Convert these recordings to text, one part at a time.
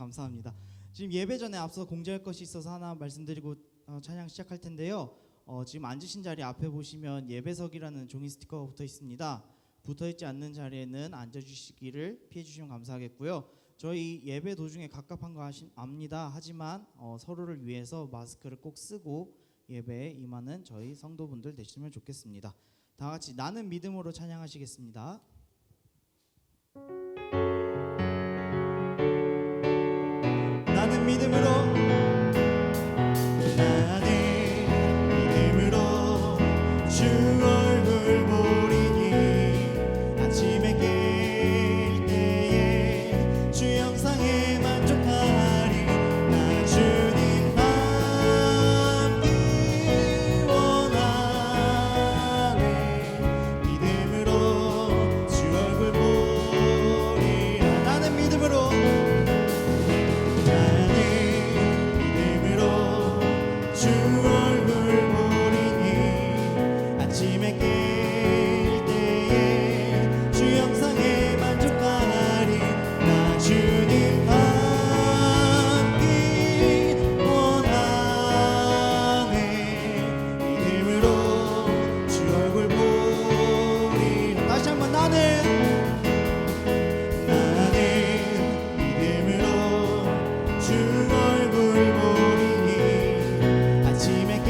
감사합니다. 지금 예배 전에 앞서 공지할 것이 있어서 하나 말씀드리고 찬양 시작할 텐데요. 지금 앉으신 자리 앞에 보시면 예배석이라는 종이 스티커가 붙어 있습니다. 붙어 있지 않는 자리에는 앉아주시기를 피해 주시면 감사하겠고요. 저희 예배 도중에 갑갑한 거 압니다. 하지만 서로를 위해서 마스크를 꼭 쓰고 예배에 임하는 저희 성도분들 되시면 좋겠습니다. 다 같이 나는 믿음으로 찬양하시겠습니다. 나는 믿음으로 주 얼굴 보리니 아침에 깰 때에 주 영상에 만족하리 나 주님 닮기 원하네 믿음으로 주 얼굴 보리라 나는 믿음으로 주 얼굴 보리니 아침에 깰 때에 주 영상에 만족하리 나 주님 닮기 원하네 믿음으로 주 얼굴 보리라 다시 한번 나는 믿음으로 주 얼굴 보리니 아침에 깰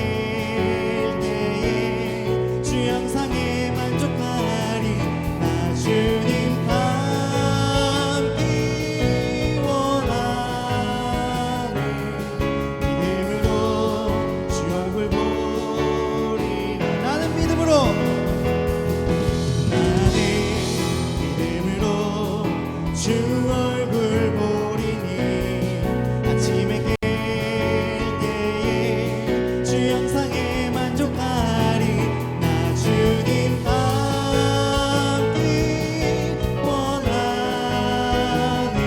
때에 주 영상에 만족하리 나 주님 닮기 원하네 믿음으로 주 얼굴 보리라 나는 믿음으로 주 얼굴 보리니 아침에 깰 때에 주 영상에 만족하리 나 주님 닮기 원하네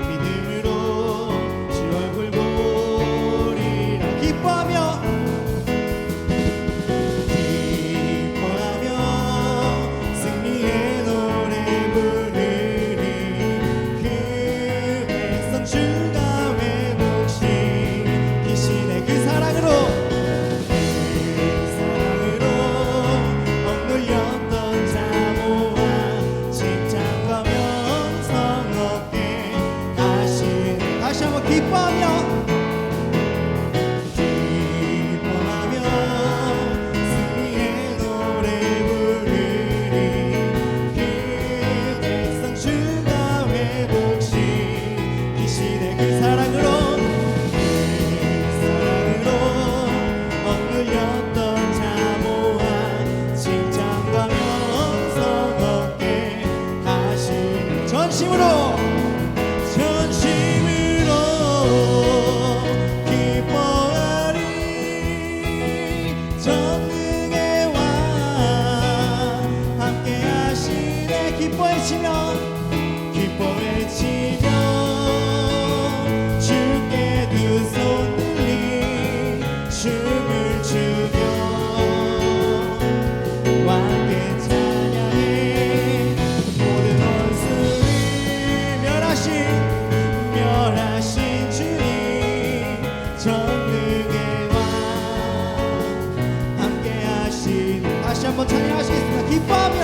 믿음으로 주 얼굴 보리라 기뻐하며 승리의 노래 부르리 그 백성 주가 회복시키시네 그 사랑으로 억눌렸던 자모와 직장과 명성 얻게 하시네 다시 한번 기뻐하며 승리의 노래 부르리 그 백성 주가 회복시키시네 그 사랑으로 억눌렸던 자모와 칭찬과 명성 얻게 하시네 전심으로 기뻐하리 전능의 왕 함께 하시네 기뻐해치며 주께 두 손 들리 춤을 추며 왕께 찬양해 모든 원수를 멸하신 주님 전능의 왕 함께 하시네 다시 한번 찬양하시겠습니다 기뻐하며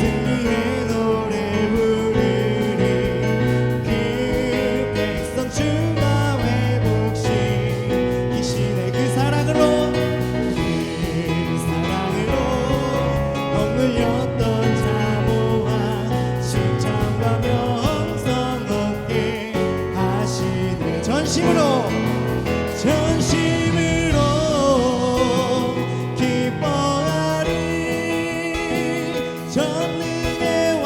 승리의 노래 부르리 그 백성 주가 회복시키시네 그 사랑으로 억눌렸던 자모와 칭찬과 명성 얻게 하시네 전심으로 기뻐하리 전능의 왕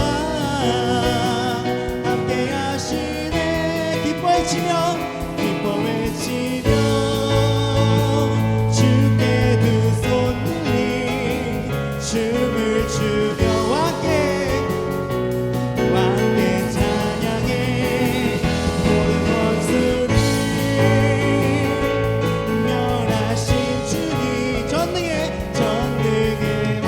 함께 하시네 기뻐해치며 주께 두 손 들리 춤을 추며 왕께 찬양해 모든 원수를 멸하신 주님 전능의 왕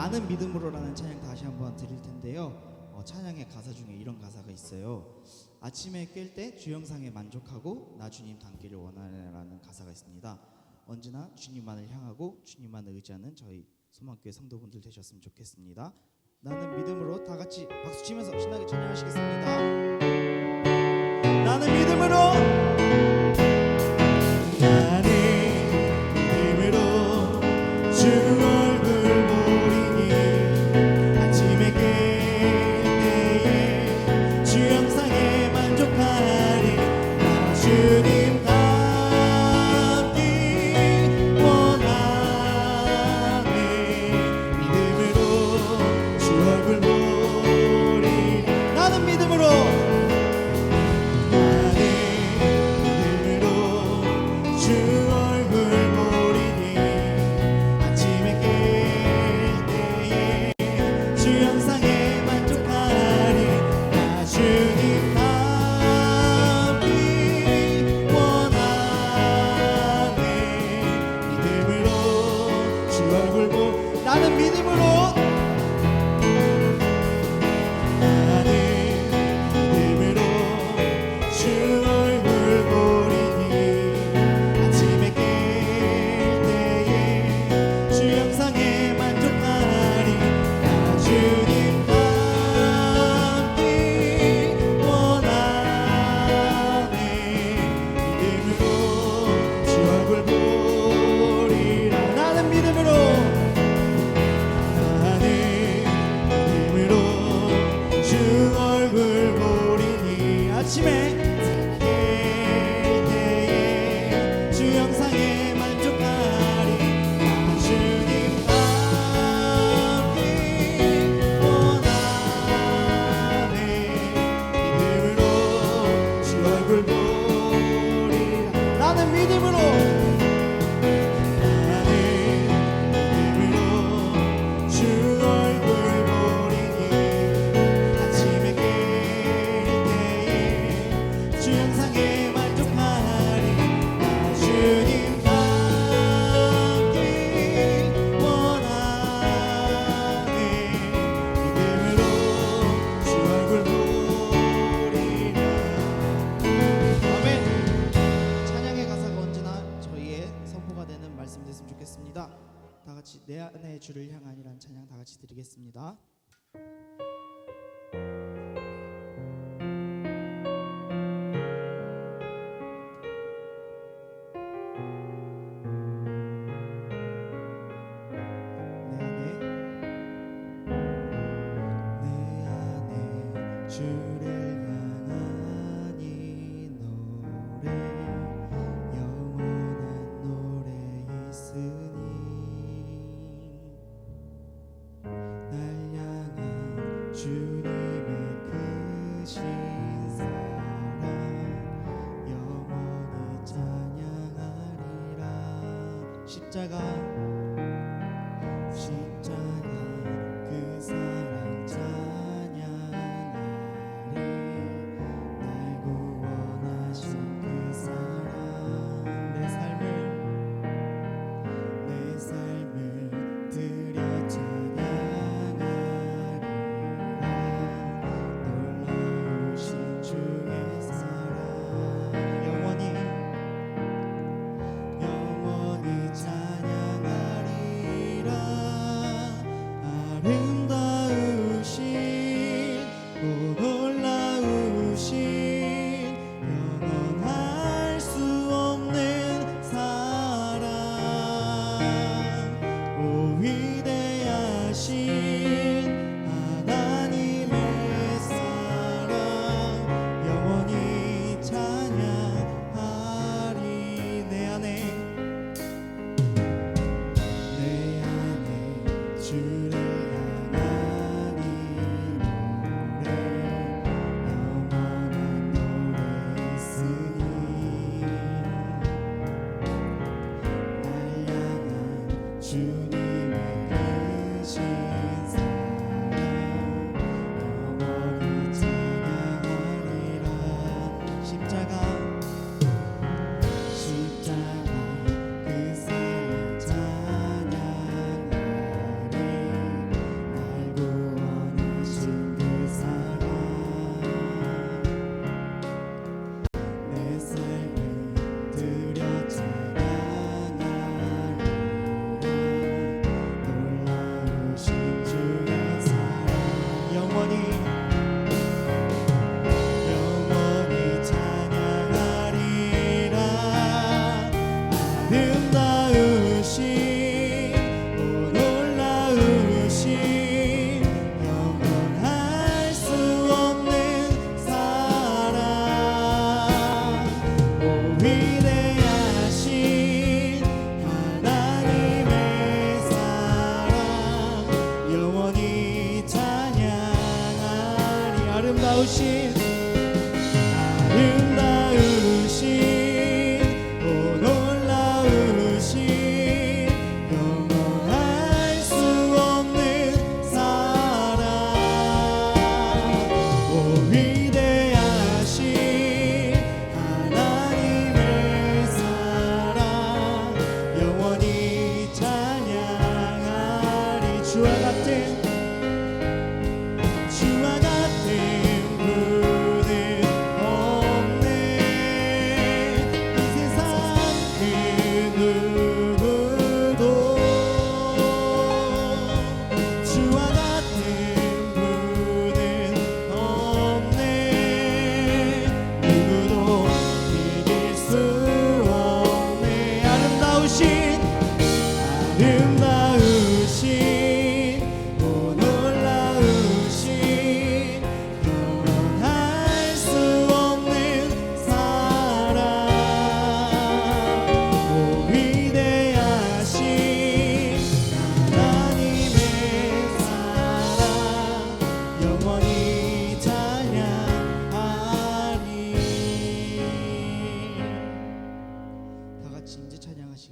나는 믿음으로라는 찬양 다시 한번 드릴 텐데요. 찬양의 가사 중에 이런 가사가 있어요. 아침에 깰 때 주영상에 만족하고 나 주님 닮기를 원하네라는 가사가 있습니다. 언제나 주님만을 향하고 주님만을 의지하는 저희 소망교회 성도분들 되셨으면 좋겠습니다. 나는 믿음으로 다 같이 박수 치면서 신나게 찬양하시겠습니다. 나는 믿음으로, 나는 믿음으로 주 얼굴 보리니 아침에 깰 때에 주 영상에 만족하리 나 주님 닮기 원하네 믿음으로 주 얼굴 보리 나는 믿음으로 주 얼굴 보리니 아침에 깰 때에 주 영상에 만족하리 나 주님 닮기 원하네 믿음으로 주 얼굴 나는 믿음으로 아침에 깰 때에 주 영상에 만족하리 나 주님 닮기 원하네 믿음으로 주 얼굴 보리라 나는 믿음으로 주 얼굴 보리니 아침에 깰 주 영상에 만족하리 나 주님 닮기 원하네 믿음으로 주 얼굴 보리라 아멘. 찬양의 가사가 언제나 저희의 선포가 되는 말씀 됐으면 좋겠습니다. 다 같이 내 안에 주를 향하니란 찬양 다 같이 드리겠습니다. 주를 향하니 노래 영원한 노래 있으니 날 향한 주님의 크신 사랑 영원히 찬양하리라 십자가 그 사랑 찬양하리 날 구원하신 그 사랑 내 삶을 드려 찬양하리라 놀라우신 주의 사랑 영원히 찬양하리라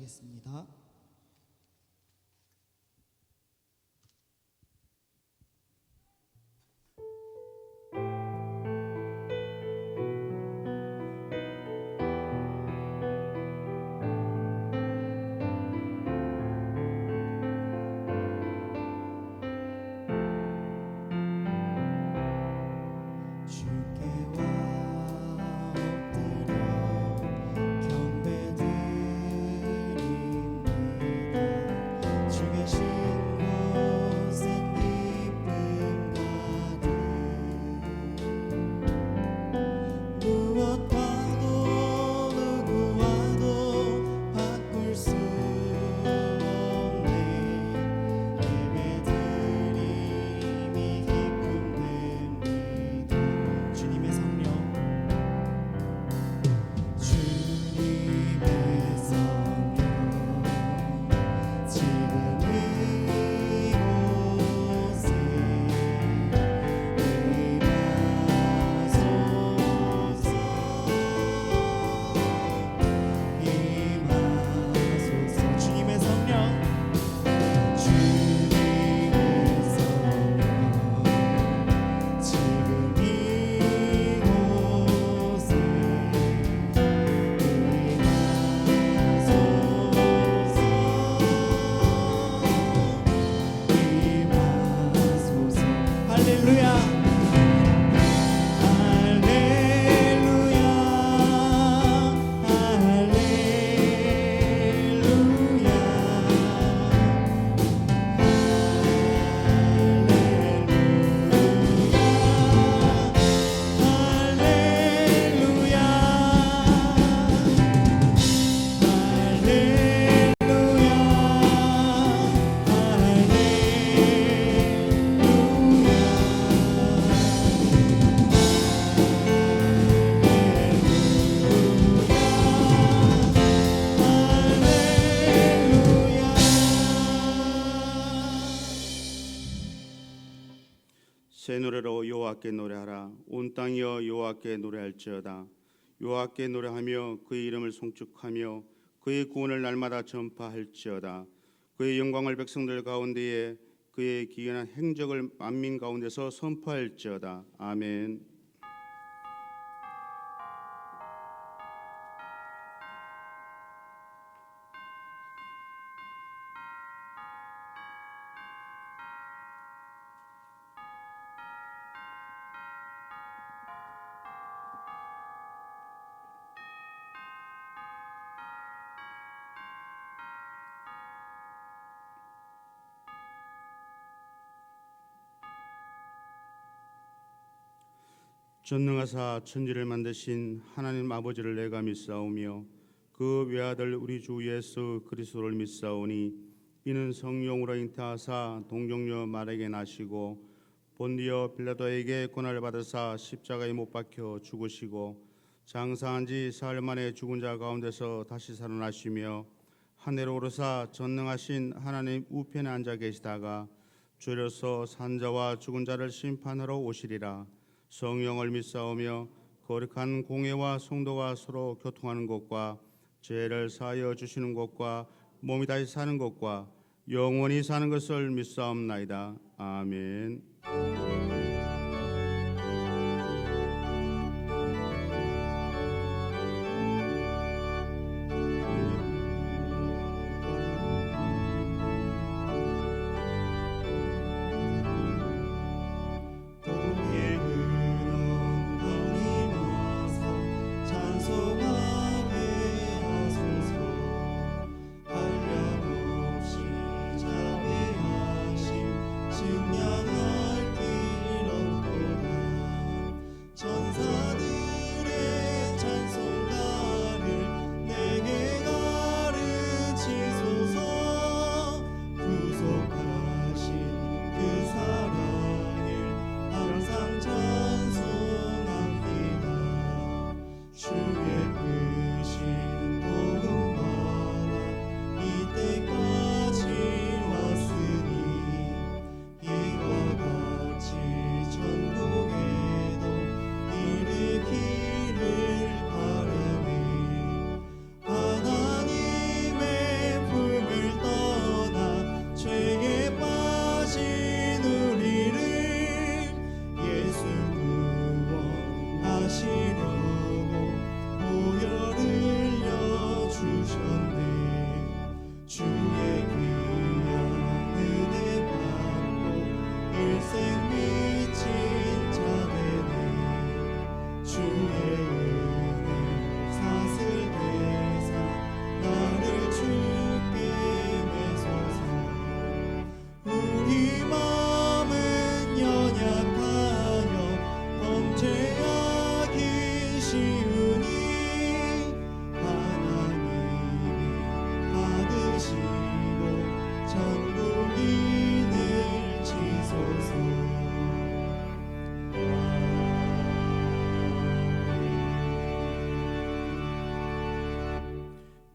하시겠습니다. 새 노래로 여호와께 노래하라. 온 땅이여 여호와께 노래할지어다. 여호와께 노래하며 그의 이름을 송축하며 그의 구원을 날마다 전파할지어다. 그의 영광을 백성들 가운데에 그의 기이한 행적을 만민 가운데서 선포할지어다. 아멘. 전능하사 천지를 만드신 하나님 아버지를 내가 믿사오며 그 외아들 우리 주 예수 그리스도를 믿사오니 이는 성령으로 잉태하사 동정녀 마리아에게 나시고 본디오 빌라도에게 고난을 받으사 십자가에 못 박혀 죽으시고 장사한 지 사흘 만에 죽은 자 가운데서 다시 살아나시며 하늘에 오르사 전능하신 하나님 우편에 앉아 계시다가 주려서 산자와 죽은 자를 심판하러 오시리라. 성령을 믿사오며 거룩한 공회와 성도가 서로 교통하는 것과 죄를 사하여 주시는 것과 몸이 다시 사는 것과 영원히 사는 것을 믿사옵나이다. 아멘. 증량할 길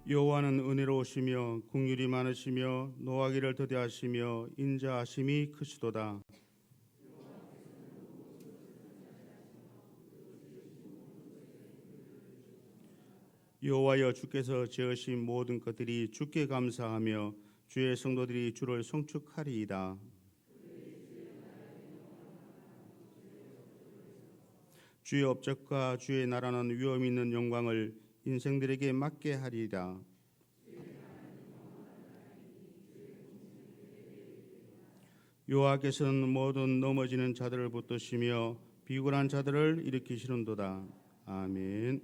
여호와는 은혜로우시며 긍휼이 많으시며 노하기를 더디하시며 인자하심이 크시도다. 여호와여, 주께서 지으신 모든 것들이 주께 감사하며 주의 성도들이 주를 송축하리이다. 주의 업적과 주의 나라는 위엄 있는 영광을 인생들에게 맡게 하리이다. 여호와께서는 모든 넘어지는 자들을 붙드시며 비굴한 자들을 일으키시는도다. 아멘.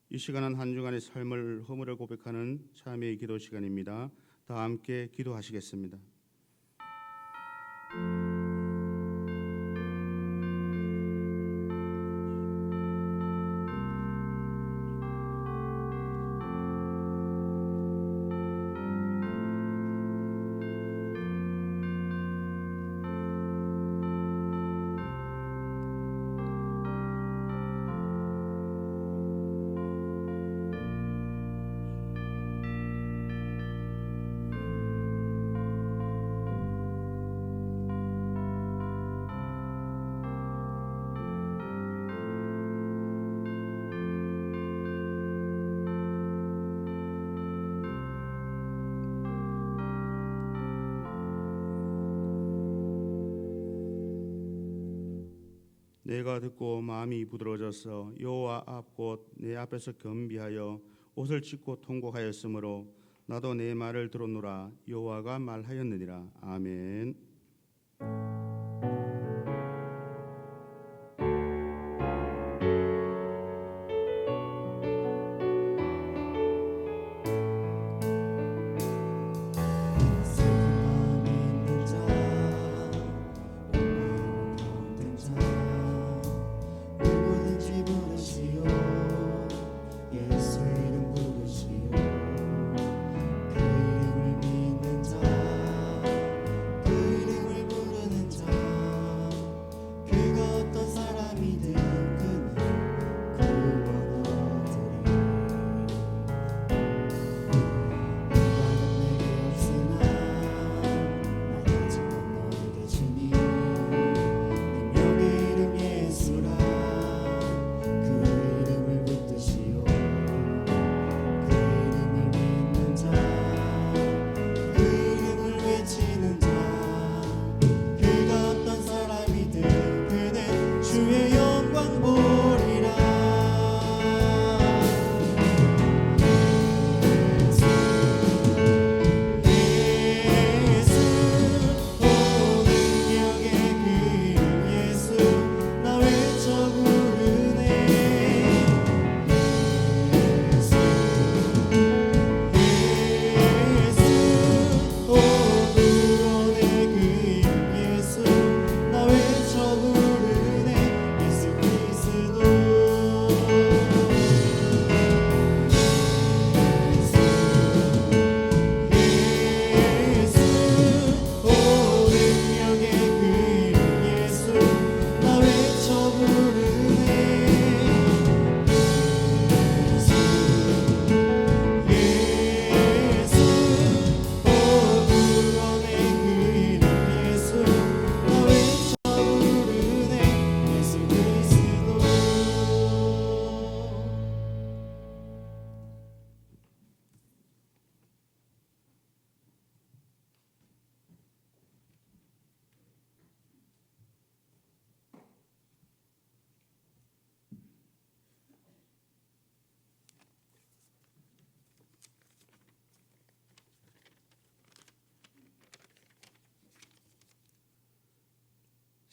이 시간은 한 주간의 삶을 허물을 고백하는 참회의 기도 시간입니다. 다 함께 기도하시겠습니다. 내가 듣고 마음이 부드러워져서 여호와 앞 곧 내 앞에서 겸비하여 옷을 찢고 통곡하였으므로 나도 내 말을 들었노라. 여호와가 말하였느니라. 아멘.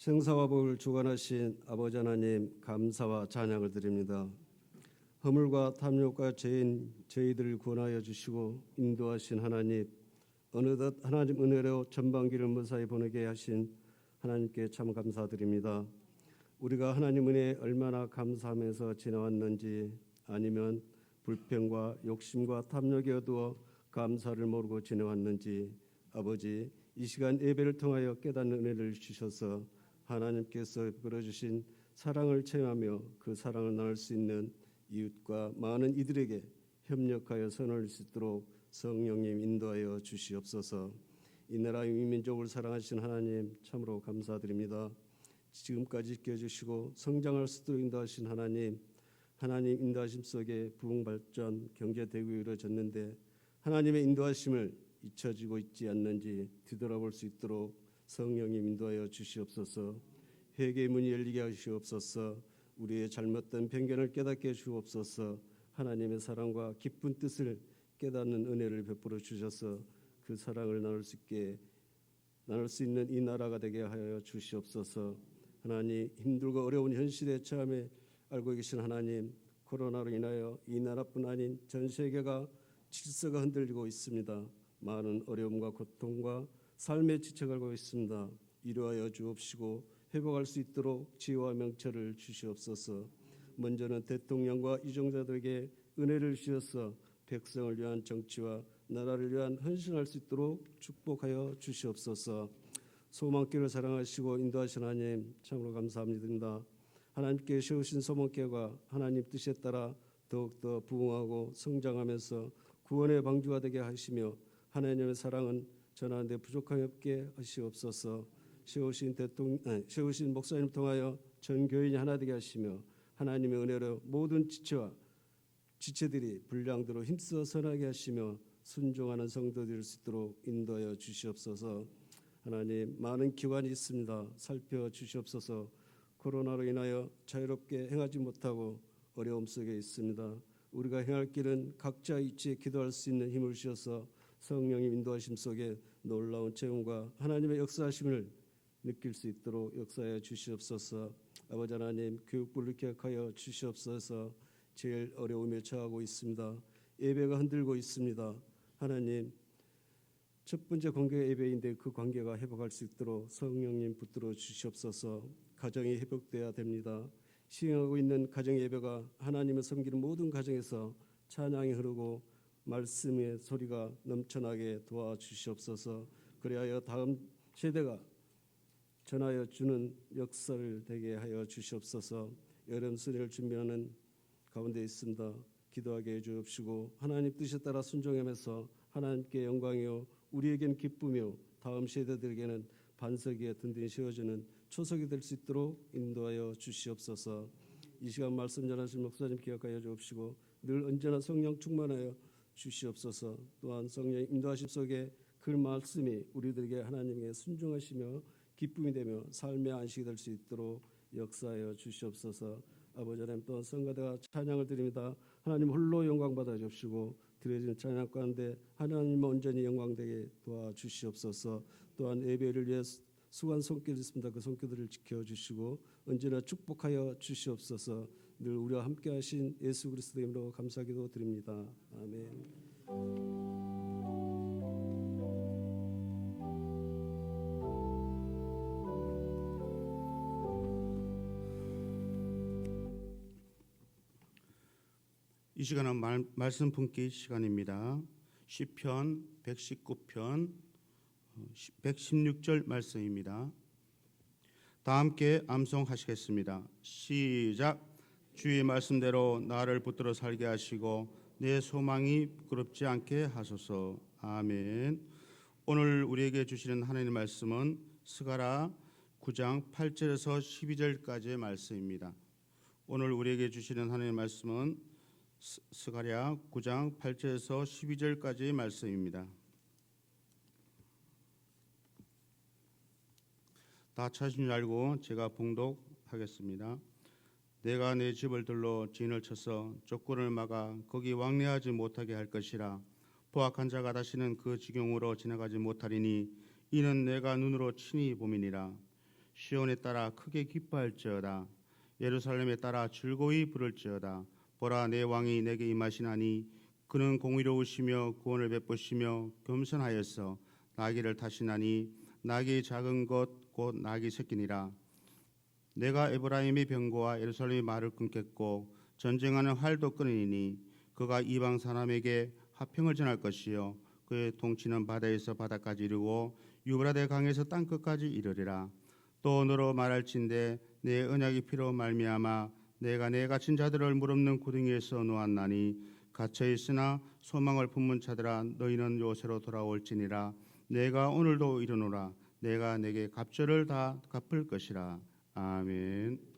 생사와 복을 주관하신 아버지 하나님, 감사와 찬양을 드립니다. 허물과 탐욕과 죄인 저희들을 구원하여 주시고 인도하신 하나님, 어느덧 하나님 은혜로 전반기를 무사히 보내게 하신 하나님께 참 감사드립니다. 우리가 하나님 은혜에 얼마나 감사하면서 지나왔는지, 아니면 불평과 욕심과 탐욕에 어두워 감사를 모르고 지내왔는지, 아버지, 이 시간 예배를 통하여 깨닫는 은혜를 주셔서 하나님께서 베풀어주신 사랑을 체험하며 그 사랑을 나눌 수 있는 이웃과 많은 이들에게 협력하여 선을 수 있도록 성령님 인도하여 주시옵소서. 이 나라 이 민족을 사랑하신 하나님 참으로 감사드립니다. 지금까지 지켜주시고 성장할 수 있도록 인도하신 하나님 인도하심 속에 부흥 발전 경제 대국이 이루어졌는데 하나님의 인도하심을 잊혀지고 있지 않는지 뒤돌아볼 수 있도록 성령님 인도하여 주시옵소서. 회개의 문이 열리게 하시옵소서. 우리의 잘못된 편견을 깨닫게 주옵소서. 하나님의 사랑과 기쁜 뜻을 깨닫는 은혜를 베풀어 주셔서 그 사랑을 나눌 수 있는 이 나라가 되게 하여 주시옵소서. 하나님 힘들고 어려운 현실의 처함에 알고 계신 하나님 코로나로 인하여 이 나라뿐 아닌 전 세계가 질서가 흔들리고 있습니다. 많은 어려움과 고통과 삶에 지쳐가고 있습니다. 위로하여 주옵시고 회복할 수 있도록 지혜와 명철을 주시옵소서. 먼저는 대통령과 이정자들에게 은혜를 주셔서 백성을 위한 정치와 나라를 위한 헌신할 수 있도록 축복하여 주시옵소서. 소망교회를 사랑하시고 인도하신 하나님 참으로 감사합니다. 하나님께 세우신 소망교회가 하나님 뜻에 따라 더욱더 부흥하고 성장하면서 구원의 방주가 되게 하시며 하나님의 사랑은 전하는데 부족함이 없게 하시옵소서. 세우신 목사님 통하여 전 교인이 하나 되게 하시며 하나님의 은혜로 모든 지체들이 분량대로 힘써 선하게 하시며 순종하는 성도될 수 있도록 인도하여 주시옵소서. 하나님 많은 기관이 있습니다. 살펴주시옵소서. 코로나로 인하여 자유롭게 행하지 못하고 어려움 속에 있습니다. 우리가 행할 길은 각자 위치에 기도할 수 있는 힘을 주셔서 성령님 인도하심 속에 놀라운 체험과 하나님의 역사하심을 느낄 수 있도록 역사해 주시옵소서. 아버지 하나님 교육부를 기억하여 주시옵소서. 제일 어려움에 처하고 있습니다. 예배가 흔들고 있습니다. 하나님 첫 번째 관계가 예배인데 그 관계가 회복할 수 있도록 성령님 붙들어 주시옵소서. 가정이 회복돼야 됩니다. 시행하고 있는 가정 예배가 하나님을 섬기는 모든 가정에서 찬양이 흐르고 말씀의 소리가 넘쳐나게 도와주시옵소서. 그리하여 다음 세대가 전하여 주는 역사를 되게 하여 주시옵소서. 여름 수련을 준비하는 가운데 있습니다. 기도하게 해주옵시고 하나님 뜻에 따라 순종하면서 하나님께 영광이요 우리에겐 기쁨이요 다음 세대들에게는 반석에 든든히 세워주는 초석이 될 수 있도록 인도하여 주시옵소서. 이 시간 말씀 전하신 목사님 기억하여 주옵시고 늘 언제나 성령 충만하여 주시옵소서. 또한 성령 인도하심 속에 그 말씀이 우리들에게 하나님께 순종하시며 기쁨이 되며 삶의 안식이 될 수 있도록 역사하여 주시옵소서. 아버지 하나님 또한 성가대가 찬양을 드립니다. 하나님 홀로 영광 받아 주옵시고 드려진 찬양 가운데 하나님 온전히 영광되게 도와주시옵소서. 또한 예배를 위해 수고한 손길이 있습니다. 그 손길들을 지켜주시고 언제나 축복하여 주시옵소서. 늘 우리와 함께하신 예수 그리스도의 이름으로 감사기도 드립니다. 아멘. 이 시간은 말씀 품기 시간입니다. 시편 119편 116절 말씀입니다. 다 함께 암송하시겠습니다. 시작. 주의 말씀대로 나를 붙들어 살게 하시고 내 소망이 부끄럽지 않게 하소서. 아멘. 오늘 우리에게 주시는 하나님의 말씀은 스가랴 9장 8절에서 12절까지의 말씀입니다. 오늘 우리에게 주시는 하나님의 말씀은 스가랴 9장 8절에서 12절까지의 말씀입니다. 다 찾으신 줄 알고 제가 봉독하겠습니다. 내가 내 집을 들러 진을 쳐서 족군을 막아 거기 왕래하지 못하게 할 것이라. 포악한 자가 다시는 그 지경으로 지나가지 못하리니 이는 내가 눈으로 친히 봄이니라. 시온에 따라 크게 기뻐할지어다. 예루살렘에 따라 즐거이 부를지어다. 보라, 내 왕이 내게 임하시나니 그는 공의로우시며 구원을 베푸시며 겸손하여서 나귀를 타시나니 나귀 작은 것 곧 나귀 새끼니라. 내가 에브라임의 병거와 예루살렘의 말을 끊겠고 전쟁하는 활도 끊으니 그가 이방 사람에게 화평을 전할 것이요 그의 통치는 바다에서 바다까지 이르고 유브라데 강에서 땅끝까지 이르리라. 또 너로 말할진대 내 언약의 피로 말미암아 내가 내 갇힌 자들을 물 없는 구덩이에서 놓았나니 갇혀 있으나 소망을 품은 자들아 너희는 요새로 돌아올지니라. 내가 오늘도 이르노라. 내가 내게 갑절을 다 갚을 것이라. 아멘.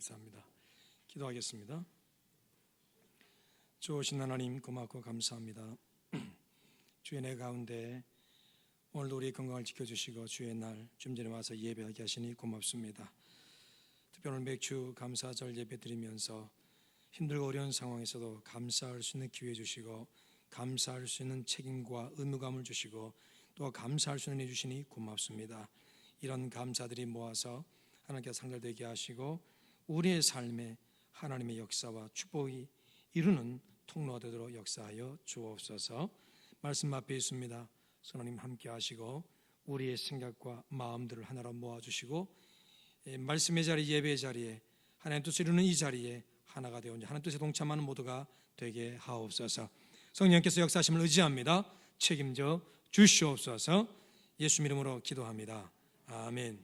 감사합니다. 기도하겠습니다. 좋으신 하나님 고맙고 감사합니다. 주의 내 가운데 오늘도 우리의 건강을 지켜주시고 주의 날 주님전에 와서 예배하게 하시니 고맙습니다. 특별히 매주 감사절 예배 드리면서 힘들고 어려운 상황에서도 감사할 수 있는 기회 주시고 감사할 수 있는 책임과 의무감을 주시고 또 감사할 수 있는 일 주시니 고맙습니다. 이런 감사들이 모아서 하나님께 상달되게 하시고 우리의 삶에 하나님의 역사와 축복이 이루는 통로가 되도록 역사하여 주옵소서. 말씀 앞에 있습니다. 하나님 함께 하시고 우리의 생각과 마음들을 하나로 모아주시고 말씀의 자리 예배의 자리에 하나님 뜻을 이루는 이 자리에 하나가 되어 하나님 뜻에 동참하는 모두가 되게 하옵소서. 성령께서 역사하심을 의지합니다. 책임져 주시옵소서. 예수 이름으로 기도합니다. 아멘.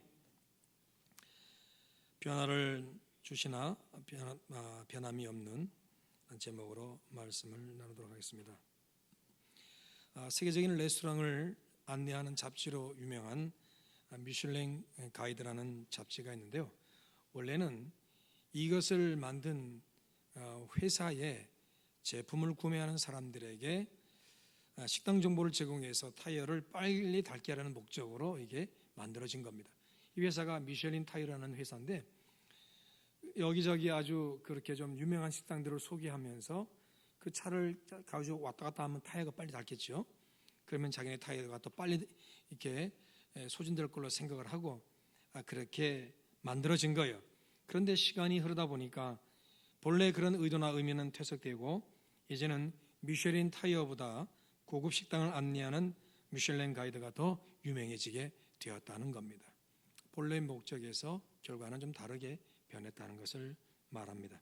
변화를 주시나 변함이 없는 제목으로 말씀을 나누도록 하겠습니다. 세계적인 레스토랑을 안내하는 잡지로 유명한 미슐랭 가이드라는 잡지가 있는데요. 원래는 이것을 만든 회사의 제품을 구매하는 사람들에게 식당 정보를 제공해서 타이어를 빨리 닳게 하려는 목적으로 이게 만들어진 겁니다. 이 회사가 미슐린 타이어라는 회사인데 여기저기 아주 그렇게 좀 유명한 식당들을 소개하면서 그 차를 가지고 왔다 갔다 하면 타이어가 빨리 닳겠죠. 그러면 자기네 타이어가 더 빨리 이렇게 소진될 걸로 생각을 하고 그렇게 만들어진 거예요. 그런데 시간이 흐르다 보니까 본래 그런 의도나 의미는 퇴색되고 이제는 미쉐린 타이어보다 고급 식당을 안내하는 미슐랭 가이드가 더 유명해지게 되었다는 겁니다. 본래 목적에서 결과는 좀 다르게 변했다는 것을 말합니다.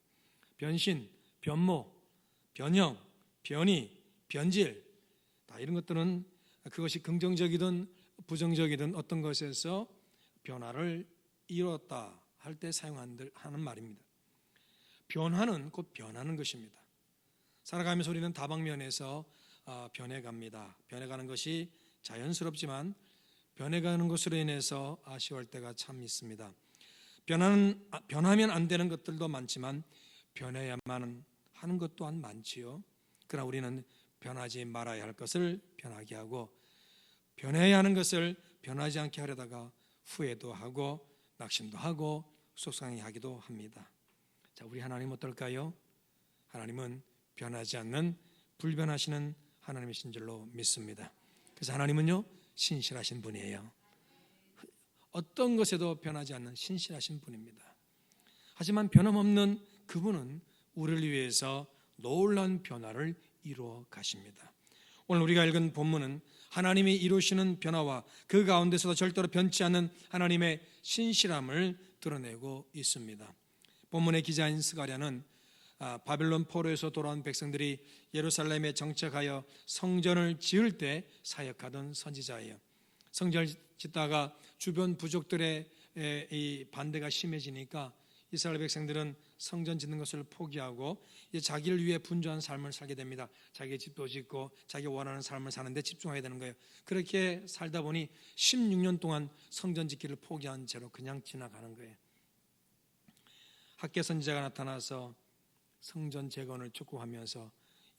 변신, 변모, 변형, 변이, 변질, 다 이런 것들은 그것이 긍정적이든 부정적이든 어떤 것에서 변화를 이뤘다 할 때 사용하는 말입니다. 변화는 곧 변하는 것입니다. 살아가면서 우리는 다방면에서 변해갑니다. 변해가는 것이 자연스럽지만 변해가는 것으로 인해서 아쉬워할 때가 참 있습니다. 변하면 안 되는 것들도 많지만 변해야만 하는 것 또한 많지요. 그러나 우리는 변하지 말아야 할 것을 변하게 하고 변해야 하는 것을 변하지 않게 하려다가 후회도 하고 낙심도 하고 속상해하기도 합니다. 자, 우리 하나님 어떨까요? 하나님은 변하지 않는 불변하시는 하나님이신 줄로 믿습니다. 그래서 하나님은요 신실하신 분이에요. 어떤 것에도 변하지 않는 신실하신 분입니다. 하지만 변함없는 그분은 우리를 위해서 놀라운 변화를 이루어 가십니다. 오늘 우리가 읽은 본문은 하나님이 이루시는 변화와 그 가운데서도 절대로 변치 않는 하나님의 신실함을 드러내고 있습니다. 본문의 기자인 스가랴는 바벨론 포로에서 돌아온 백성들이 예루살렘에 정착하여 성전을 지을 때 사역하던 선지자예요. 성전을 짓다가 주변 부족들의 이 반대가 심해지니까 이스라엘 백성들은 성전 짓는 것을 포기하고 이제 자기를 위해 분주한 삶을 살게 됩니다. 자기 집도 짓고 자기가 원하는 삶을 사는데 집중해야 되는 거예요. 그렇게 살다 보니 16년 동안 성전 짓기를 포기한 채로 그냥 지나가는 거예요. 학개 선지자가 나타나서 성전 재건을 촉구하면서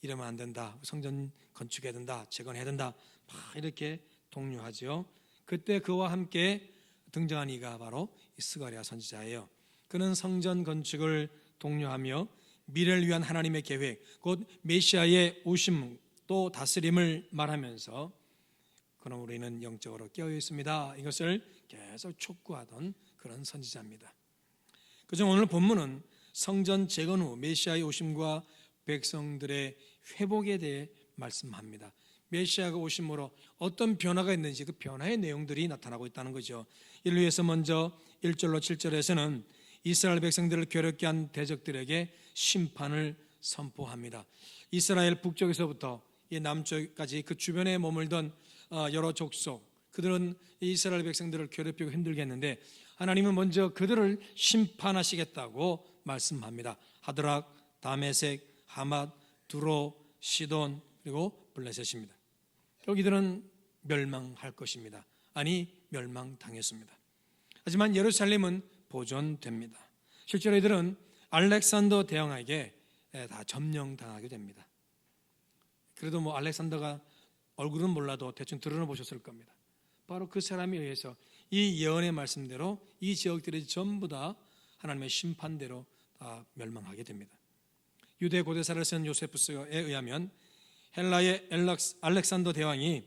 이러면 안 된다, 성전 건축해야 된다, 재건해야 된다, 막 이렇게 독려하죠. 그때 그와 함께 등장한 이가 바로 스가랴 선지자예요. 그는 성전 건축을 독려하며 미래를 위한 하나님의 계획, 곧 메시아의 오심 또 다스림을 말하면서 그럼 우리는 영적으로 깨어 있습니다, 이것을 계속 촉구하던 그런 선지자입니다. 그중 오늘 본문은 성전 재건 후 메시아의 오심과 백성들의 회복에 대해 말씀합니다. 메시아가 오심으로 어떤 변화가 있는지 그 변화의 내용들이 나타나고 있다는 거죠. 이를 위해서 먼저 1절로 7절에서는 이스라엘 백성들을 괴롭게 한 대적들에게 심판을 선포합니다. 이스라엘 북쪽에서부터 이 남쪽까지 그 주변에 머물던 여러 족속, 그들은 이스라엘 백성들을 괴롭히고 힘들게 했는데 하나님은 먼저 그들을 심판하시겠다고 말씀합니다. 하드락, 다메섹, 하맛, 두로, 시돈 그리고 블레셋입니다. 여기들은 멸망할 것입니다. 아니 멸망당했습니다. 하지만 예루살렘은 보존됩니다. 실제로 이들은 알렉산더 대왕에게 다 점령당하게 됩니다. 그래도 뭐 알렉산더가 얼굴은 몰라도 대충 드러나 보셨을 겁니다. 바로 그 사람에 의해서 이 예언의 말씀대로 이 지역들이 전부 다 하나님의 심판대로 다 멸망하게 됩니다. 유대 고대사를 쓴 요세푸스에 의하면 헬라의 알렉산더 대왕이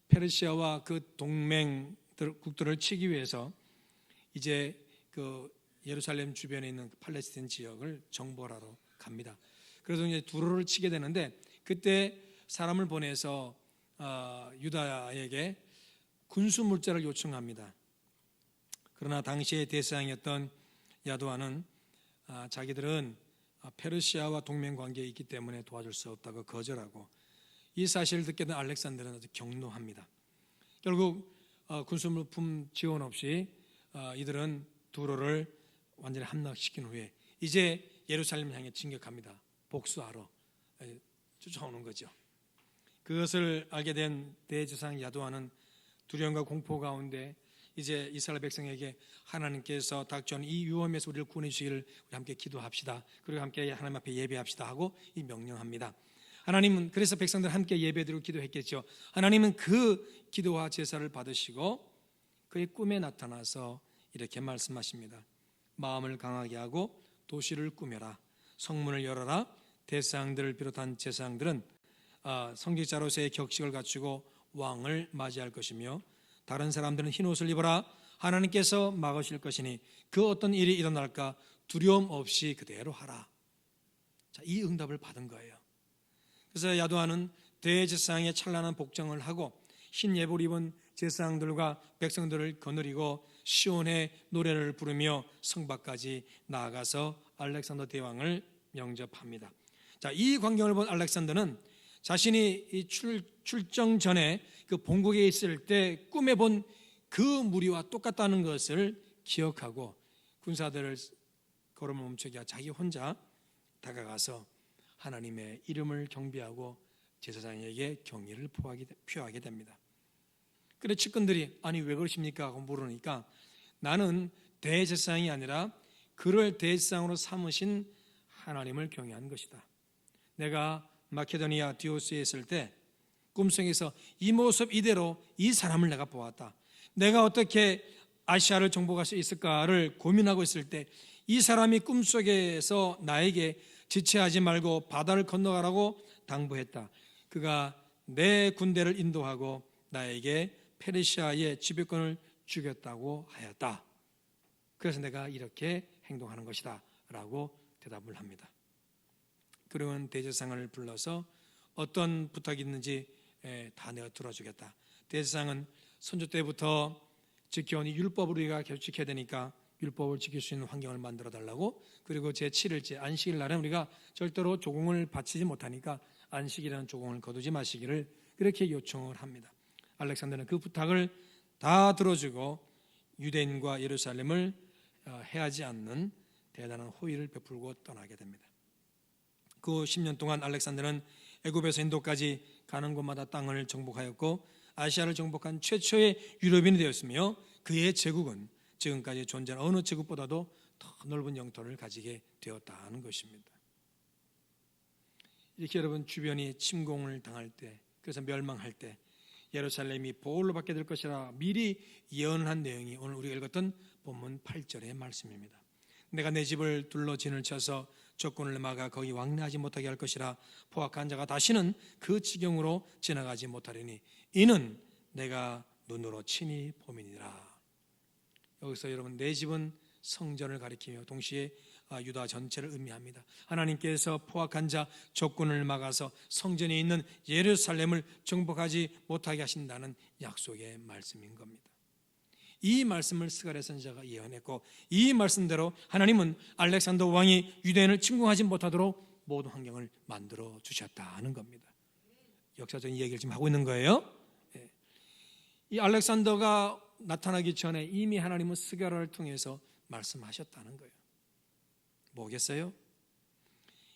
페르시아와 그 동맹국들을 치기 위해서 이제 그 예루살렘 주변에 있는 팔레스틴 지역을 정벌하러 갑니다. 그래서 이제 두로를 치게 되는데 그때 사람을 보내서 유다에게 군수 물자를 요청합니다. 그러나 당시의 대서양이었던 야도아는 자기들은 페르시아와 동맹 관계에 있기 때문에 도와줄 수 없다고 거절하고 이 사실을 듣게 된 알렉산더는 아주 격노합니다. 결국 군수 물품 지원 없이 이들은 두로를 완전히 함락시킨 후에 이제 예루살렘을 향해 진격합니다. 복수하러 쫓아오는 거죠. 그것을 알게 된 대제사장 야도아는 두려움과 공포 가운데 이제 이스라엘 백성에게 하나님께서 닥쳐온 이 위험에서 우리를 구원해 주시기를 우리 함께 기도합시다. 그리고 함께 하나님 앞에 예배합시다 하고 이 명령합니다. 하나님은 그래서 백성들 함께 예배드리고 기도했겠죠. 하나님은 그 기도와 제사를 받으시고 그의 꿈에 나타나서 이렇게 말씀하십니다. 마음을 강하게 하고 도시를 꾸며라. 성문을 열어라. 대사장들을 비롯한 제사장들은 성직자로서의 격식을 갖추고 왕을 맞이할 것이며 다른 사람들은 흰 옷을 입어라. 하나님께서 막으실 것이니 그 어떤 일이 일어날까 두려움 없이 그대로 하라. 자, 이 응답을 받은 거예요. 그래서 야도하는 대제사장의 찬란한 복장을 하고 흰 예복을 입은 제사장들과 백성들을 거느리고 시온의 노래를 부르며 성 밖까지 나아가서 알렉산더 대왕을 영접합니다. 자, 이 광경을 본 알렉산더는 자신이 이 출정 전에 그 본국에 있을 때 꿈에 본 그 무리와 똑같다는 것을 기억하고 군사들을 걸음을 멈추게 하고 자기 혼자 다가가서 하나님의 이름을 경배하고 제사장에게 경의를 표하게 됩니다. 그래 측근들이 아니 왜 그러십니까? 하고 물으니까 나는 대제사장이 아니라 그를 대제사장으로 삼으신 하나님을 경외한 것이다. 내가 마케도니아 디오스에 있을 때 꿈속에서 이 모습 이대로 이 사람을 내가 보았다. 내가 어떻게 아시아를 정복할 수 있을까를 고민하고 있을 때 이 사람이 꿈속에서 나에게 지체하지 말고 바다를 건너가라고 당부했다. 그가 내 군대를 인도하고 나에게 페르시아의 지배권을 주겠다고 하였다. 그래서 내가 이렇게 행동하는 것이다 라고 대답을 합니다. 그러면 대제사장을 불러서 어떤 부탁이 있는지 다 내가 들어주겠다. 대제사장은 선조 때부터 지켜온 이 율법을 우리가 계속 지켜야 되니까 율법을 지킬 수 있는 환경을 만들어 달라고, 그리고 제7일째 안식일 날은 우리가 절대로 조공을 바치지 못하니까 안식이라는 조공을 거두지 마시기를 그렇게 요청을 합니다. 알렉산더는 그 부탁을 다 들어주고 유대인과 예루살렘을 해하지 않는 대단한 호의를 베풀고 떠나게 됩니다. 그 10년 동안 알렉산더는 애굽에서 인도까지 가는 곳마다 땅을 정복하였고 아시아를 정복한 최초의 유럽인이 되었으며 그의 제국은 지금까지 존재한 어느 제국보다도 더 넓은 영토를 가지게 되었다는 것입니다. 이렇게 여러분 주변이 침공을 당할 때, 그래서 멸망할 때 예루살렘이 보홀로 받게 될 것이라 미리 예언한 내용이 오늘 우리가 읽었던 본문 8절의 말씀입니다. 내가 내 집을 둘러 진을 쳐서 적군을 막아 거기 왕래하지 못하게 할 것이라 포악한 자가 다시는 그 지경으로 지나가지 못하리니 이는 내가 눈으로 친히 보민이라. 여기서 여러분 내 집은 성전을 가리키며 동시에 유다 전체를 의미합니다. 하나님께서 포악한 자 적군을 막아서 성전에 있는 예루살렘을 정복하지 못하게 하신다는 약속의 말씀인 겁니다. 이 말씀을 스가랴 선지자가 예언했고 이 말씀대로 하나님은 알렉산더 왕이 유대인을 침공하지 못하도록 모든 환경을 만들어 주셨다는 겁니다. 역사적인 얘기를 지금 하고 있는 거예요. 이 알렉산더가 나타나기 전에 이미 하나님은 스가랴를 통해서 말씀하셨다는 거예요. 뭐겠어요?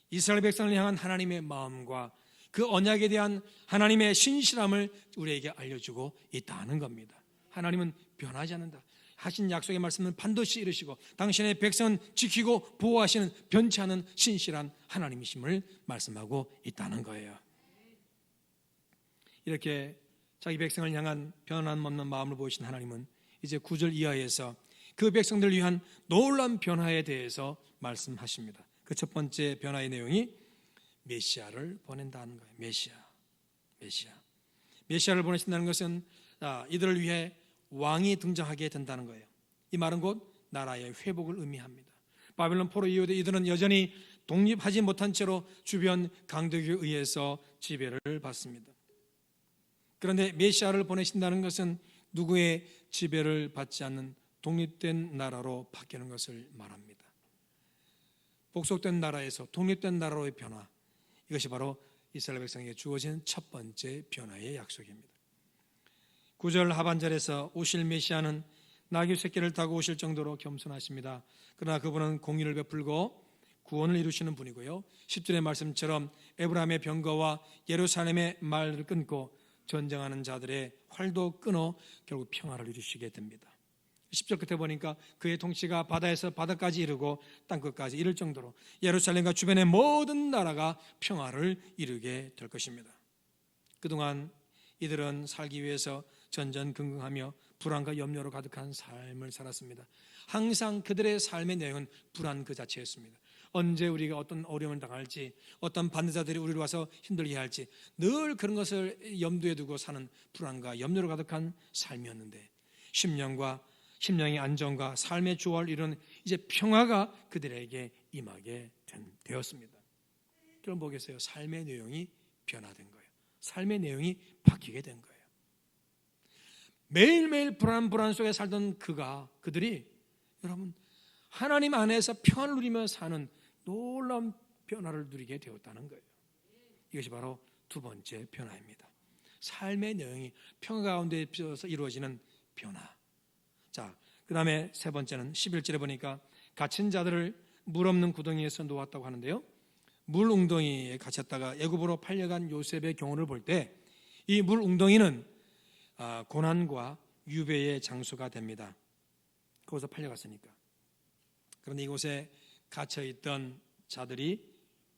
이스라엘 백성을 향한 하나님의 마음과 그 언약에 대한 하나님의 신실함을 우리에게 알려주고 있다는 겁니다. 하나님은 변하지 않는다. 하신 약속의 말씀은 반드시 이루시고 당신의 백성은 지키고 보호하시는 변치 않은 신실한 하나님이심을 말씀하고 있다는 거예요. 이렇게 자기 백성을 향한 변함없는 마음을 보이신 하나님은 이제 9절 이하에서 그 백성들을 위한 놀라운 변화에 대해서 말씀하십니다. 그 첫 번째 변화의 내용이 메시아를 보낸다는 거예요. 메시아를 보내신다는 것은 이들을 위해 왕이 등장하게 된다는 거예요. 이 말은 곧 나라의 회복을 의미합니다. 바벨론 포로 이후에 이들은 여전히 독립하지 못한 채로 주변 강대국에 의해서 지배를 받습니다. 그런데 메시아를 보내신다는 것은 누구의 지배를 받지 않는 독립된 나라로 바뀌는 것을 말합니다. 복속된 나라에서 독립된 나라로의 변화, 이것이 바로 이스라엘 백성에게 주어진 첫 번째 변화의 약속입니다. 9절 하반절에서 오실 메시아는 나귀 새끼를 타고 오실 정도로 겸손하십니다. 그러나 그분은 공의를 베풀고 구원을 이루시는 분이고요. 10절의 말씀처럼 에브라임의 병거와 예루살렘의 말을 끊고 전쟁하는 자들의 활도 끊어 결국 평화를 이루시게 됩니다. 10절 끝에 보니까 그의 통치가 바다에서 바다까지 이르고 땅끝까지 이를 정도로 예루살렘과 주변의 모든 나라가 평화를 이루게 될 것입니다. 그동안 이들은 살기 위해서 전전긍긍하며 불안과 염려로 가득한 삶을 살았습니다. 항상 그들의 삶의 내용은 불안 그 자체였습니다. 언제 우리가 어떤 어려움을 당할지, 어떤 반대자들이 우리를 와서 힘들게 할지 늘 그런 것을 염두에 두고 사는 불안과 염려로 가득한 삶이었는데 심령의 안정과 삶의 조화를 이루는 이제 평화가 그들에게 임하게 되었습니다. 그럼 보겠어요. 삶의 내용이 변화된 거예요. 삶의 내용이 바뀌게 된 거예요. 매일매일 불안 속에 살던 그들이 여러분 하나님 안에서 평안을 누리며 사는 놀라운 변화를 누리게 되었다는 거예요. 이것이 바로 두 번째 변화입니다. 삶의 내용이 평화 가운데 이루어지는 변화. 자, 그 다음에 세 번째는 11절에 보니까 갇힌 자들을 물 없는 구덩이에서 놓았다고 하는데요. 물 웅덩이에 갇혔다가 애굽으로 팔려간 요셉의 경우를 볼 때 이 물 웅덩이는 고난과 유배의 장소가 됩니다. 거기서 팔려갔으니까. 그런데 이곳에 갇혀있던 자들이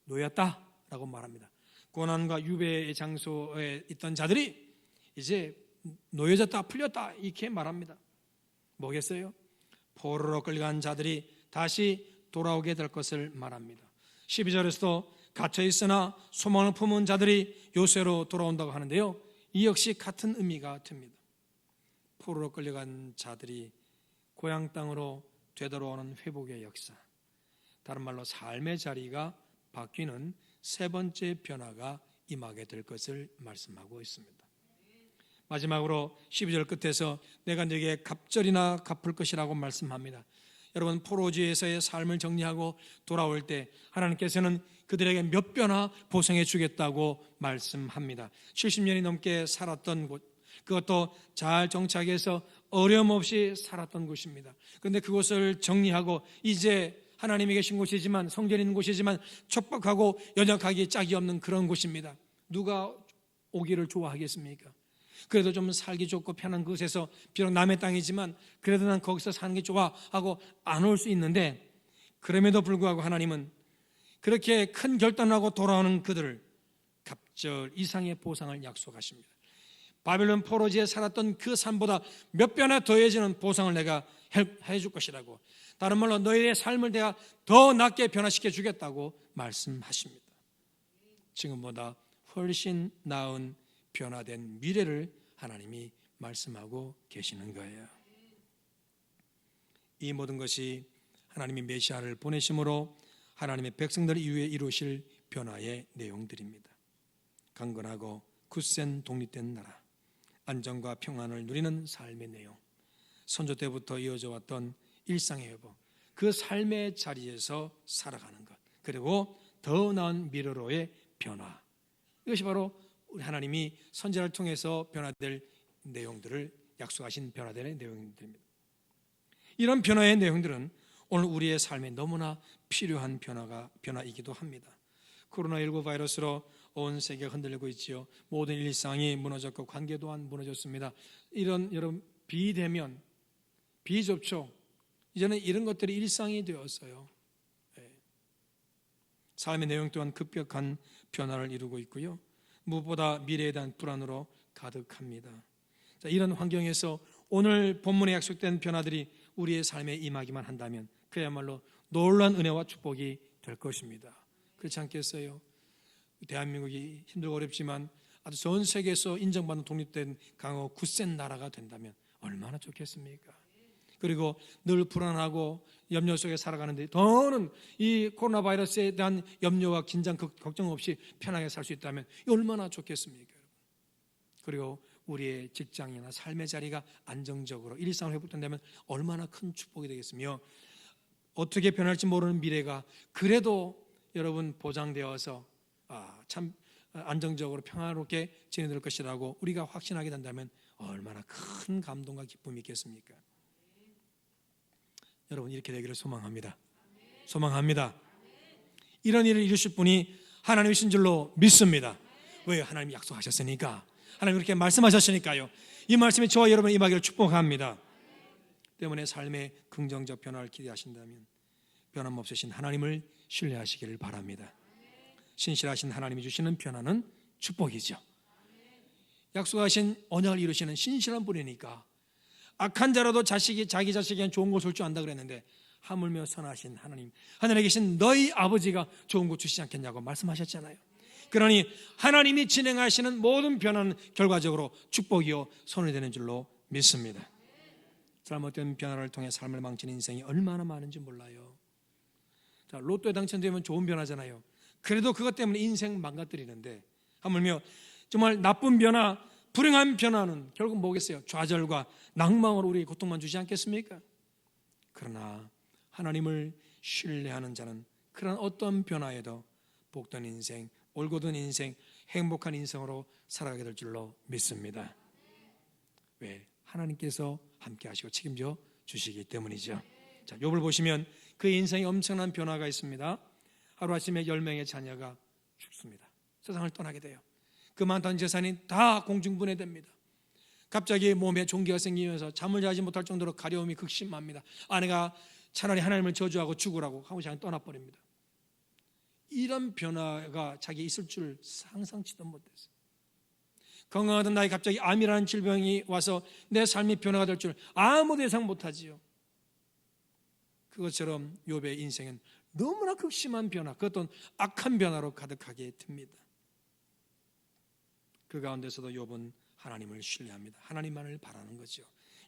놓였다라고 말합니다. 고난과 유배의 장소에 있던 자들이 이제 놓여졌다, 풀렸다 이렇게 말합니다. 뭐겠어요? 포로로 끌려간 자들이 다시 돌아오게 될 것을 말합니다. 12절에서도 갇혀있으나 소망을 품은 자들이 요새로 돌아온다고 하는데요, 이 역시 같은 의미가 듭니다. 포로로 끌려간 자들이 고향 땅으로 되돌아오는 회복의 역사, 다른 말로 삶의 자리가 바뀌는 세 번째 변화가 임하게 될 것을 말씀하고 있습니다. 마지막으로 12절 끝에서 내가 네게 갑절이나 갚을 것이라고 말씀합니다. 여러분, 포로지에서의 삶을 정리하고 돌아올 때 하나님께서는 그들에게 몇 배나 보상해 주겠다고 말씀합니다. 70년이 넘게 살았던 곳, 그것도 잘 정착해서 어려움 없이 살았던 곳입니다. 그런데 그곳을 정리하고 이제 하나님이 계신 곳이지만, 성전이 있는 곳이지만 척박하고 연약하기 짝이 없는 그런 곳입니다. 누가 오기를 좋아하겠습니까? 그래도 좀 살기 좋고 편한 곳에서, 비록 남의 땅이지만 그래도 난 거기서 사는 게 좋아 하고 안 올 수 있는데, 그럼에도 불구하고 하나님은 그렇게 큰 결단하고 돌아오는 그들을 갑절 이상의 보상을 약속하십니다. 바벨론 포로지에 살았던 그 삶보다 몇 배나 더해지는 보상을 내가 해줄 것이라고, 다른 말로 너희의 삶을 내가 더 낫게 변화시켜 주겠다고 말씀하십니다. 지금보다 훨씬 나은 변화된 미래를 하나님이 말씀하고 계시는 거예요. 이 모든 것이 하나님이 메시아를 보내심으로 하나님의 백성들 이후에 이루실 변화의 내용들입니다. 강건하고 굳센 독립된 나라, 안정과 평안을 누리는 삶의 내용, 선조 때부터 이어져 왔던 일상의 회복, 그 삶의 자리에서 살아가는 것, 그리고 더 나은 미래로의 변화, 이것이 바로 우리 하나님이 선지자를 통해서 변화될 내용들을 약속하신 변화될 내용들입니다. 이런 변화의 내용들은 오늘 우리의 삶에 너무나 필요한 변화이기도 합니다. 코로나19 바이러스로 온 세계가 흔들리고 있지요. 모든 일상이 무너졌고 관계 또한 무너졌습니다. 이런 여러분 비대면, 비접촉, 이제는 이런 것들이 일상이 되었어요. 삶의 내용 또한 급격한 변화를 이루고 있고요. 무엇보다 미래에 대한 불안으로 가득합니다. 자, 이런 환경에서 오늘 본문에 약속된 변화들이 우리의 삶에 임하기만 한다면 그야말로 놀라운 은혜와 축복이 될 것입니다. 그렇지 않겠어요? 대한민국이 힘들고 어렵지만 아주 전 세계에서 인정받는 독립된 강하고 굳센 나라가 된다면 얼마나 좋겠습니까? 그리고 늘 불안하고 염려 속에 살아가는데 더는 이 코로나 바이러스에 대한 염려와 긴장, 걱정 없이 편하게 살 수 있다면 얼마나 좋겠습니까? 그리고 우리의 직장이나 삶의 자리가 안정적으로 일상을 회복된다면 얼마나 큰 축복이 되겠으며, 어떻게 변할지 모르는 미래가 그래도 여러분 보장되어서 참 안정적으로 평화롭게 지내들 것이라고 우리가 확신하게 된다면 얼마나 큰 감동과 기쁨이 있겠습니까? 여러분, 이렇게 되기를 소망합니다. 소망합니다. 이런 일을 이루실 분이 하나님이신 줄로 믿습니다. 왜? 하나님이 약속하셨으니까, 하나님 그렇게 말씀하셨으니까요. 이 말씀이 저와 여러분 임하기를 축복합니다. 때문에 삶의 긍정적 변화를 기대하신다면 변함없으신 하나님을 신뢰하시기를 바랍니다. 신실하신 하나님이 주시는 변화는 축복이죠. 약속하신 언약을 이루시는 신실한 분이니까 악한 자라도 자기 자식에겐 좋은 것을 줄 안다 그랬는데 하물며 선하신 하나님, 하늘에 계신 너희 아버지가 좋은 것 주시지 않겠냐고 말씀하셨잖아요. 그러니 하나님이 진행하시는 모든 변화는 결과적으로 축복이요 손이 되는 줄로 믿습니다. 잘못된 변화를 통해 삶을 망치는 인생이 얼마나 많은지 몰라요. 자, 로또에 당첨되면 좋은 변화잖아요. 그래도 그것 때문에 인생 망가뜨리는데, 하물며 정말 나쁜 변화, 불행한 변화는 결국 뭐겠어요? 좌절과 낭망으로 우리에게 고통만 주지 않겠습니까? 그러나 하나님을 신뢰하는 자는 그런 어떤 변화에도 복된 인생, 올곧은 인생, 행복한 인생으로 살아가게 될 줄로 믿습니다. 왜? 하나님께서 함께 하시고 책임져 주시기 때문이죠. 자, 욥을 보시면 그 인생에 엄청난 변화가 있습니다. 하루아침에 10명의 자녀가 죽습니다. 세상을 떠나게 돼요. 그 많던 재산이 다 공중분해됩니다. 갑자기 몸에 종기가 생기면서 잠을 자지 못할 정도로 가려움이 극심합니다. 아내가 차라리 하나님을 저주하고 죽으라고 하고 그냥 떠나버립니다. 이런 변화가 자기에 있을 줄 상상치도 못했어요. 건강하던 나이 갑자기 암이라는 질병이 와서 내 삶이 변화가 될 줄 아무도 예상 못하지요. 그것처럼 욥의 인생은 너무나 극심한 변화, 그것도 악한 변화로 가득하게 됩니다. 그 가운데서도 욥은 하나님을 신뢰합니다. 하나님만을 바라는 거죠.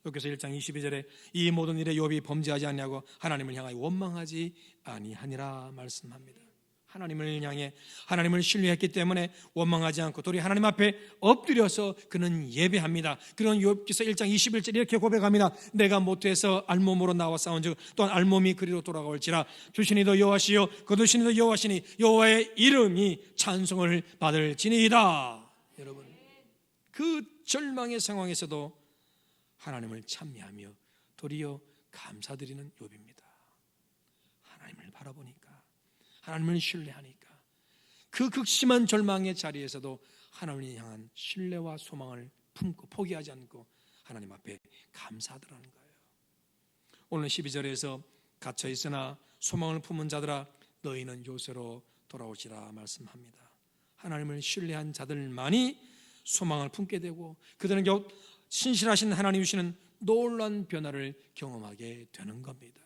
여기서 1장 22절에 이 모든 일에 욥이 범죄하지 않냐고 하나님을 향하여 원망하지 아니하니라 말씀합니다. 하나님을 향해 하나님을 신뢰했기 때문에 원망하지 않고 도리 하나님 앞에 엎드려서 그는 예배합니다. 그런 욥기서 1장 21절 이렇게 고백합니다. 내가 모태에서 알몸으로 나와 싸운즉 또한 알몸이 그리로 돌아올지라. 주신 이도 여호와시요 거두신 이도 여호와시니 여호와의 이름이 찬송을 받을지니이다. 여러분, 그 절망의 상황에서도 하나님을 찬미하며 도리어 감사드리는 욥입니다. 하나님을 바라보니까, 하나님을 신뢰하니까 그 극심한 절망의 자리에서도 하나님을 향한 신뢰와 소망을 품고 포기하지 않고 하나님 앞에 감사하더라는 거예요. 오늘 12절에서 갇혀 있으나 소망을 품은 자들아 너희는 요새로 돌아오시라 말씀합니다. 하나님을 신뢰한 자들만이 소망을 품게 되고 그들은 겨우 신실하신 하나님 주시는 놀라운 변화를 경험하게 되는 겁니다.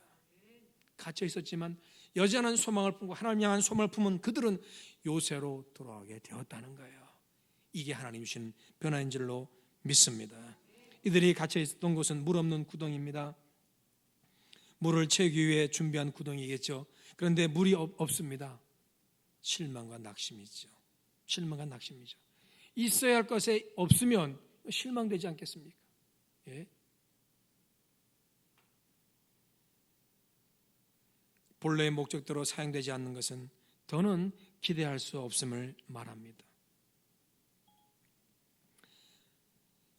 갇혀 있었지만 여전한 소망을 품고 하나님 향한 소망을 품은 그들은 요새로 돌아가게 되었다는 거예요. 이게 하나님 주신 변화인 줄로 믿습니다. 이들이 갇혀 있었던 곳은 물 없는 구덩이입니다. 물을 채우기 위해 준비한 구덩이겠죠. 그런데 물이 없습니다. 실망과 낙심이죠. 실망과 낙심이죠. 있어야 할 것에 없으면 실망되지 않겠습니까? 예? 본래의 목적대로 사용되지 않는 것은 더는 기대할 수 없음을 말합니다.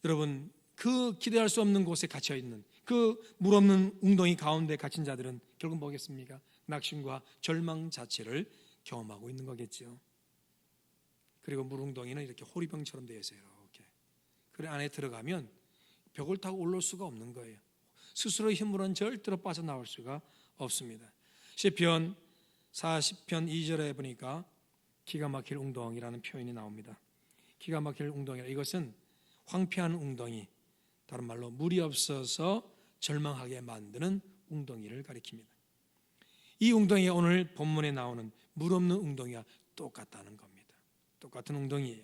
여러분, 그 기대할 수 없는 곳에 갇혀 있는 그 물 없는 웅덩이 가운데 갇힌 자들은 결국 뭐겠습니까? 낙심과 절망 자체를 경험하고 있는 거겠죠. 그리고 물웅덩이는 이렇게 호리병처럼 되어 있어요. 이렇게. 그 안에 들어가면 벽을 타고 올라올 수가 없는 거예요. 스스로의 힘으로는 절대로 빠져나올 수가 없습니다. 시편 40편 2절에 보니까 기가 막힐 웅덩이라는 표현이 나옵니다. 기가 막힐 웅덩이라, 이것은 황폐한 웅덩이, 다른 말로 물이 없어서 절망하게 만드는 웅덩이를 가리킵니다. 이 웅덩이가 오늘 본문에 나오는 물 없는 웅덩이와 똑같다는 겁니다. 똑같은 웅덩이에요.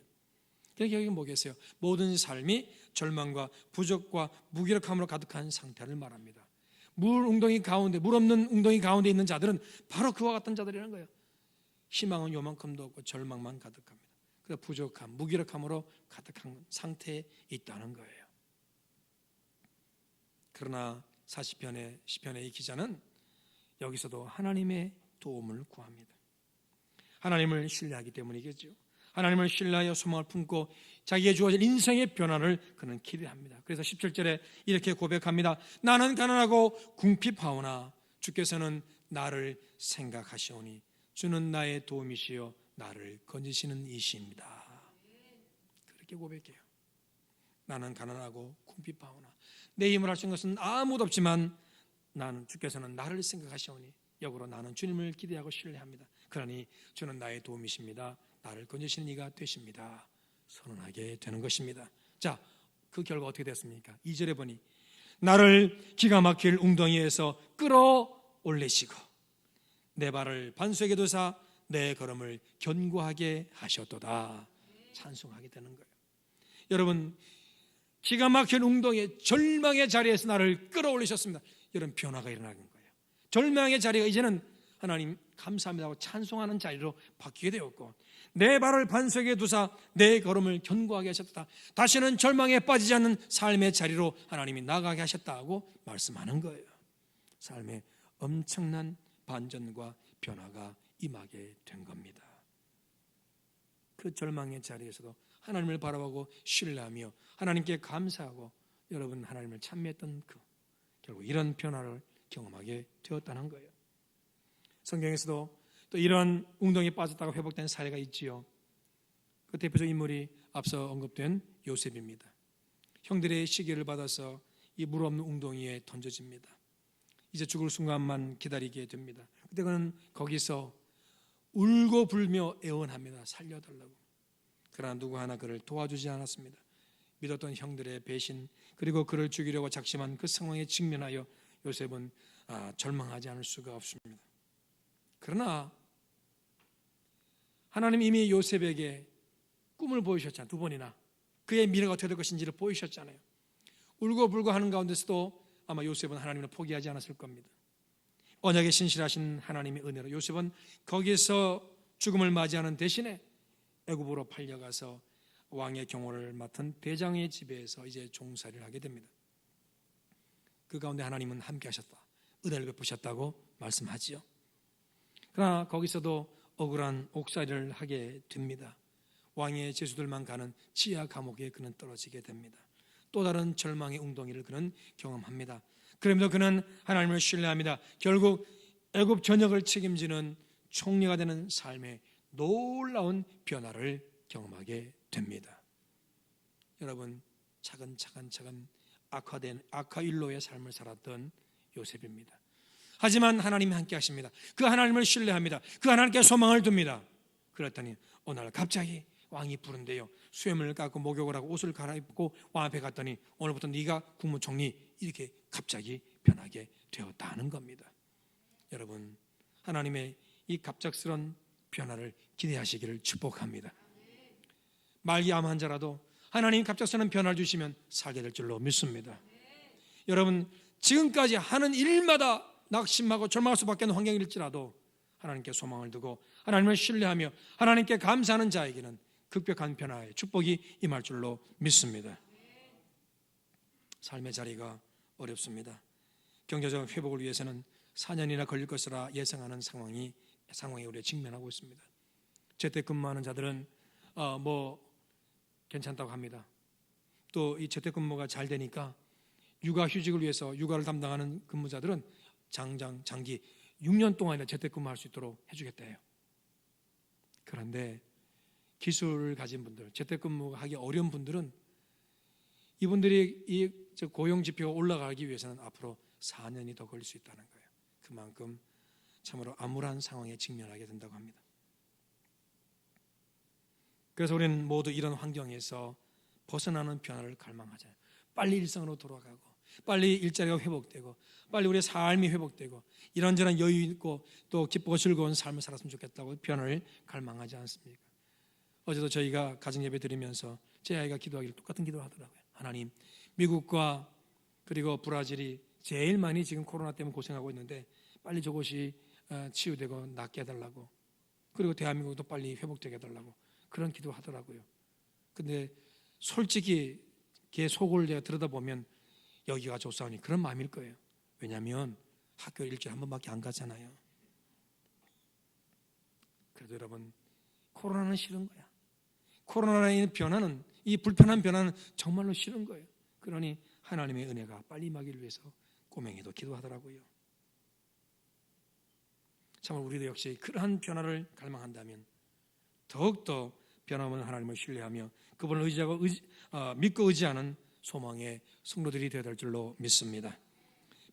그러니까 여기 뭐겠어요? 모든 삶이 절망과 부족과 무기력함으로 가득한 상태를 말합니다. 물 웅덩이 가운데, 물 없는 웅덩이 가운데 있는 자들은 바로 그와 같은 자들이라는 거예요. 희망은 요만큼도 없고 절망만 가득합니다. 그래서 부족함, 무기력함으로 가득한 상태에 있다는 거예요. 그러나 40편의 시편의 이 기자는 여기서도 하나님의 도움을 구합니다. 하나님을 신뢰하기 때문이겠죠. 하나님을 신뢰하여 소망을 품고 자기에게 주어질 인생의 변화를 그는 기대합니다. 그래서 17절에 이렇게 고백합니다. 나는 가난하고 궁핍하오나 주께서는 나를 생각하시오니 주는 나의 도움이시여 나를 건지시는 이시입니다. 그렇게 고백해요. 나는 가난하고 궁핍하오나 내 힘을 할 수 있는 것은 아무도 없지만 나는 주께서는 나를 생각하시오니 역으로 나는 주님을 기대하고 신뢰합니다. 그러니 주는 나의 도움이십니다. 나를 건지시는 이가 되십니다. 선언하게 되는 것입니다. 자, 그 결과 어떻게 됐습니까? 2절에 보니 나를 기가 막힐 웅덩이에서 끌어 올리시고 내 발을 반석에 두사 내 걸음을 견고하게 하셨도다. 찬송하게 되는 거예요. 여러분, 기가 막힌 운동의 절망의 자리에서 나를 끌어올리셨습니다. 이런 변화가 일어나는 거예요. 절망의 자리가 이제는 하나님 감사합니다 하고 찬송하는 자리로 바뀌게 되었고, 내 발을 반석에 두사 내 걸음을 견고하게 하셨다. 다시는 절망에 빠지지 않는 삶의 자리로 하나님이 나가게 하셨다고 말씀하는 거예요. 삶에 엄청난 반전과 변화가 임하게 된 겁니다. 그 절망의 자리에서도 하나님을 바라보고 신뢰하며 하나님께 감사하고 여러분 하나님을 찬미했던 결국 이런 변화를 경험하게 되었다는 거예요. 성경에서도 또 이런 웅덩이에 빠졌다가 회복된 사례가 있지요. 그 대표적 인물이 앞서 언급된 요셉입니다. 형들의 시기를 받아서 이 물 없는 웅덩이에 던져집니다. 이제 죽을 순간만 기다리게 됩니다. 그때 그는 거기서 울고 불며 애원합니다. 살려달라고. 그러나 누구 하나 그를 도와주지 않았습니다. 믿었던 형들의 배신, 그리고 그를 죽이려고 작심한 그 상황에 직면하여 요셉은 절망하지 않을 수가 없습니다. 그러나 하나님 이미 요셉에게 꿈을 보이셨잖아요. 2번이나 그의 미래가 어떻게 될 것인지를 보이셨잖아요. 울고 불고 하는 가운데서도 아마 요셉은 하나님을 포기하지 않았을 겁니다. 언약에 신실하신 하나님의 은혜로 요셉은 거기서 죽음을 맞이하는 대신에 애굽으로 팔려가서 왕의 경호를 맡은 대장의 집에서 이제 종살이를 하게 됩니다. 그 가운데 하나님은 함께 하셨다, 은혜를 베푸셨다고 말씀하지요. 그러나 거기서도 억울한 옥살이를 하게 됩니다. 왕의 제수들만 가는 지하 감옥에 그는 떨어지게 됩니다. 또 다른 절망의 웅덩이를 그는 경험합니다. 그럼에도 그는 하나님을 신뢰합니다. 결국 애굽 전역을 책임지는 총리가 되는 삶의 놀라운 변화를 경험하게 됩니다. 여러분, 차근차근 악화된 악화일로의 삶을 살았던 요셉입니다. 하지만 하나님이 함께 하십니다. 그 하나님을 신뢰합니다. 그 하나님께 소망을 둡니다. 그랬더니 어느 날 갑자기 왕이 부른대요. 수염을 깎고 목욕을 하고 옷을 갈아입고 왕 앞에 갔더니 오늘부터 네가 국무총리, 이렇게 갑자기 변하게 되었다는 겁니다. 여러분, 하나님의 이 갑작스런 변화를 기대하시기를 축복합니다. 말기 암 환자라도 하나님 갑작스런 변화를 주시면 살게 될 줄로 믿습니다. 여러분, 지금까지 하는 일마다 낙심하고 절망할 수밖에 없는 환경일지라도 하나님께 소망을 두고 하나님을 신뢰하며 하나님께 감사하는 자에게는 급격한 변화의 축복이 임할 줄로 믿습니다. 삶의 자리가 어렵습니다. 경제적 회복을 위해서는 4년이나 걸릴 것이라 예상하는 상황에 우리가 직면하고 있습니다. 재택근무하는 자들은 괜찮다고 합니다. 또 이 재택근무가 잘 되니까 육아휴직을 위해서 육아를 담당하는 근무자들은 장기 6년 동안이나 재택근무할 수 있도록 해주겠다 해요. 그런데 기술을 가진 분들, 재택근무하기 어려운 분들은 이분들이 이 고용지표가 올라가기 위해서는 앞으로 4년이 더 걸릴 수 있다는 거예요. 그만큼 참으로 암울한 상황에 직면하게 된다고 합니다. 그래서 우리는 모두 이런 환경에서 벗어나는 변화를 갈망하잖아요. 빨리 일상으로 돌아가고 빨리 일자리가 회복되고 빨리 우리의 삶이 회복되고 이런저런 여유 있고 또 기쁘고 즐거운 삶을 살았으면 좋겠다고 변화를 갈망하지 않습니까? 어제도 저희가 가정예배 드리면서 제 아이가 기도하기를 똑같은 기도를 하더라고요. 하나님, 미국과 그리고 브라질이 제일 많이 지금 코로나 때문에 고생하고 있는데 빨리 저것이 치유되고 낫게 해달라고, 그리고 대한민국도 빨리 회복되게 해달라고 그런 기도 하더라고요. 근데 솔직히 걔 속을 제가 들여다보면 여기가 좋사오니 그런 마음일 거예요. 왜냐하면 학교를 일주일에 한 번밖에 안 가잖아요. 그래도 여러분, 코로나는 싫은 거야. 코로나의 변화는, 이 불편한 변화는 정말로 싫은 거예요. 그러니 하나님의 은혜가 빨리 임하기를 위해서 꼬맹이도 기도하더라고요. 정말 우리도 역시 그러한 변화를 갈망한다면 더욱더 변함없는 하나님을 신뢰하며 그분을 의지하고 믿고 의지하는 소망의 성도들이 되어야 될 줄로 믿습니다.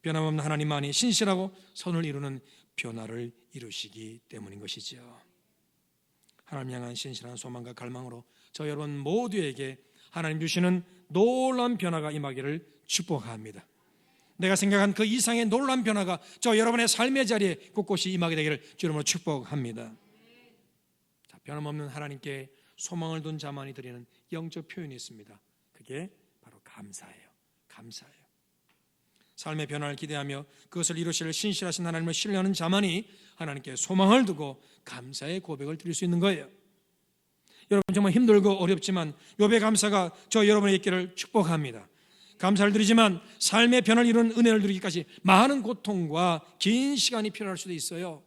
변함없는 하나님만이 신실하고 선을 이루는 변화를 이루시기 때문인 것이죠. 하나님 향한 신실한 소망과 갈망으로 저 여러분 모두에게 하나님 주시는 놀라운 변화가 임하기를 축복합니다. 내가 생각한 그 이상의 놀라운 변화가 저 여러분의 삶의 자리에 곳곳이 임하게 되기를 주 이름으로 축복합니다. 자, 변함없는 하나님께 소망을 둔 자만이 드리는 영적 표현이 있습니다. 그게 바로 감사예요. 감사예요. 삶의 변화를 기대하며 그것을 이루실 신실하신 하나님을 신뢰하는 자만이 하나님께 소망을 두고 감사의 고백을 드릴 수 있는 거예요. 여러분 정말 힘들고 어렵지만 욥의 감사가 저 여러분의 있기를 축복합니다. 감사를 드리지만 삶의 변화를 이루는 은혜를 누리기까지 많은 고통과 긴 시간이 필요할 수도 있어요.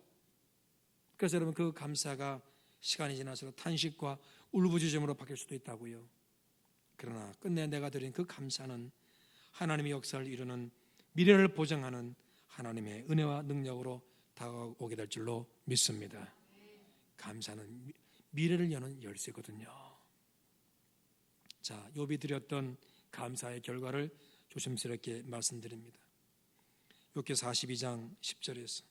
그래서 여러분 그 감사가 시간이 지나서 탄식과 울부짖음으로 바뀔 수도 있다고요. 그러나 끝내 내가 드린 그 감사는 하나님의 역사를 이루는 미래를 보장하는 하나님의 은혜와 능력으로 다가오게 될 줄로 믿습니다. 감사는 미래를 여는 열쇠거든요. 자, 욥이 드렸던 감사의 결과를 조심스럽게 말씀드립니다. 욥기 42장 10절에서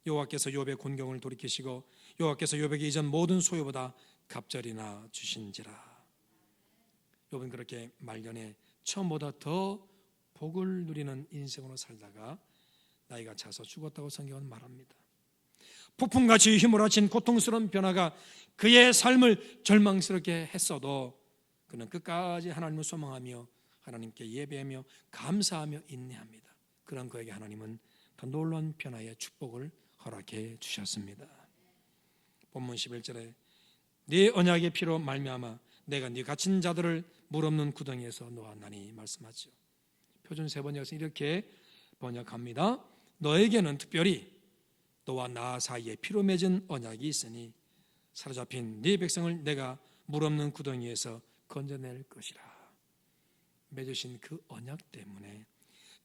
여호와께서 욥의 곤경을 돌이키시고 여호와께서 욥에게 이전 모든 소유보다 갑절이나 주신지라. 욥은 그렇게 말년에 처음보다 더 복을 누리는 인생으로 살다가 나이가 차서 죽었다고 성경은 말합니다. 폭풍같이 휘몰아친 고통스러운 변화가 그의 삶을 절망스럽게 했어도 그는 끝까지 하나님을 소망하며 하나님께 예배하며 감사하며 인내합니다. 그런 그에게 하나님은 더 놀라운 변화의 축복을 허락해 주셨습니다. 본문 11절에 네 언약의 피로 말미암아 내가 네 갇힌 자들을 물 없는 구덩이에서 놓았나니 말씀하죠. 표준 세번역에서 이렇게 번역합니다. 너에게는 특별히 너와 나 사이에 피로 맺은 언약이 있으니 사로잡힌 네 백성을 내가 물 없는 구덩이에서 건져낼 것이라. 맺으신 그 언약 때문에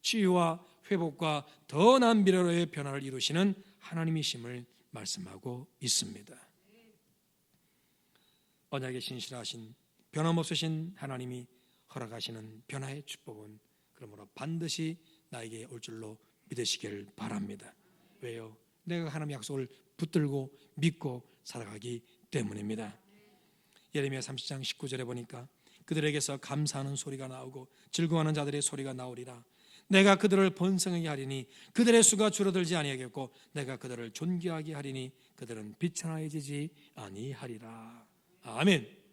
치유와 회복과 더 나은 미래로의 변화를 이루시는 하나님이심을 말씀하고 있습니다. 언약에 신실하신 변함없으신 하나님이 허락하시는 변화의 축복은 그러므로 반드시 나에게 올 줄로 믿으시길 바랍니다. 왜요? 내가 하나님의 약속을 붙들고 믿고 살아가기 때문입니다. 예레미야 30장 19절에 보니까 그들에게서 감사하는 소리가 나오고 즐거워하는 자들의 소리가 나오리라. 내가 그들을 번성하게 하리니 그들의 수가 줄어들지 아니하겠고 내가 그들을 존귀하게 하리니 그들은 비천하여지지 아니하리라. 아멘.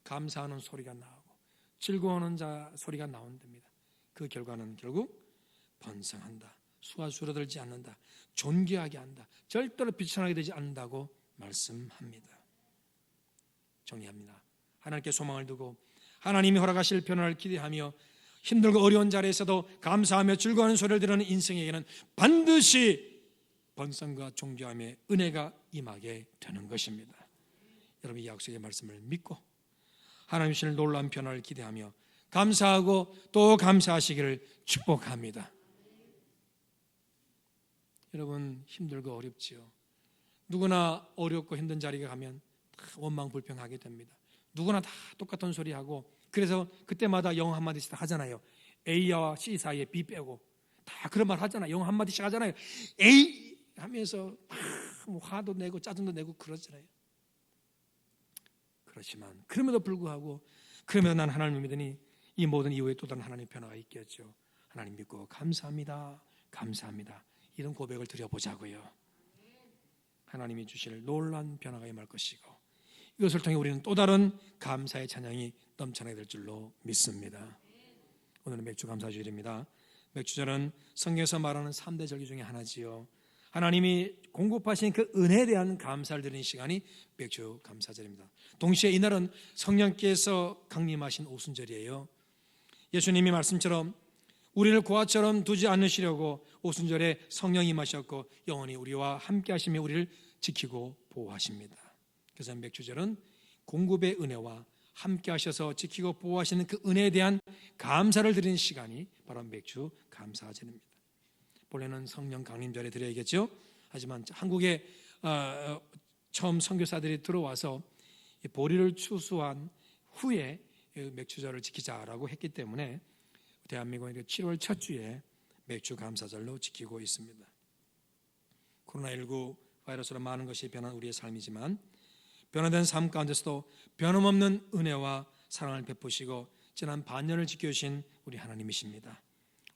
감사하는 소리가 나오고 즐거워하는 자 소리가 나온답니다. 그 결과는 결국 번성한다, 수가 줄어들지 않는다, 존귀하게 한다, 절대로 비천하게 되지 않는다고 말씀합니다. 정리합니다. 하나님께 소망을 두고 하나님이 허락하실 변화를 기대하며 힘들고 어려운 자리에서도 감사하며 즐거워하는 소리를 들으는 인생에게는 반드시 번성과 존귀함의 은혜가 임하게 되는 것입니다. 여러분 이 약속의 말씀을 믿고 하나님 주실 놀라운 변화를 기대하며 감사하고 또 감사하시기를 축복합니다. 여러분 힘들고 어렵지요. 누구나 어렵고 힘든 자리에 가면 다 원망불평하게 됩니다. 누구나 다 똑같은 소리 하고 그래서 그때마다 영어 한마디씩 하잖아요. A와 C 사이에 B 빼고 다 그런 말 하잖아요. 영어 한마디씩 하잖아요. A 하면서 뭐 화도 내고 짜증도 내고 그러잖아요. 그렇지만 그럼에도 불구하고 그러면 난 하나님을 믿으니 이 모든 이후에 또 다른 하나님의 변화가 있겠죠. 하나님 믿고 감사합니다. 감사합니다. 이런 고백을 드려보자고요. 하나님이 주실 놀라운 변화가 임할 것이고 이것을 통해 우리는 또 다른 감사의 찬양이 넘쳐나게 될 줄로 믿습니다. 오늘은 맥주 감사주일입니다. 맥주절은 성경에서 말하는 3대 절기 중에 하나지요. 하나님이 공급하신 그 은혜에 대한 감사를 드리는 시간이 맥주 감사절입니다. 동시에 이날은 성령께서 강림하신 오순절이에요. 예수님이 말씀처럼 우리를 고아처럼 두지 않으시려고 오순절에 성령이 임하셨고 영원히 우리와 함께 하시며 우리를 지키고 보호하십니다. 그래서 맥주절은 공급의 은혜와 함께 하셔서 지키고 보호하시는 그 은혜에 대한 감사를 드리는 시간이 바로 맥주 감사절입니다. 본래는 성령 강림절에 드려야겠죠. 하지만 한국에 처음 선교사들이 들어와서 보리를 추수한 후에 맥주절을 지키자라고 했기 때문에 대한민국은 7월 첫 주에 맥주 감사절로 지키고 있습니다. 코로나19 바이러스로 많은 것이 변한 우리의 삶이지만 변화된 삶 가운데서도 변함없는 은혜와 사랑을 베푸시고 지난 반년을 지켜주신 우리 하나님이십니다.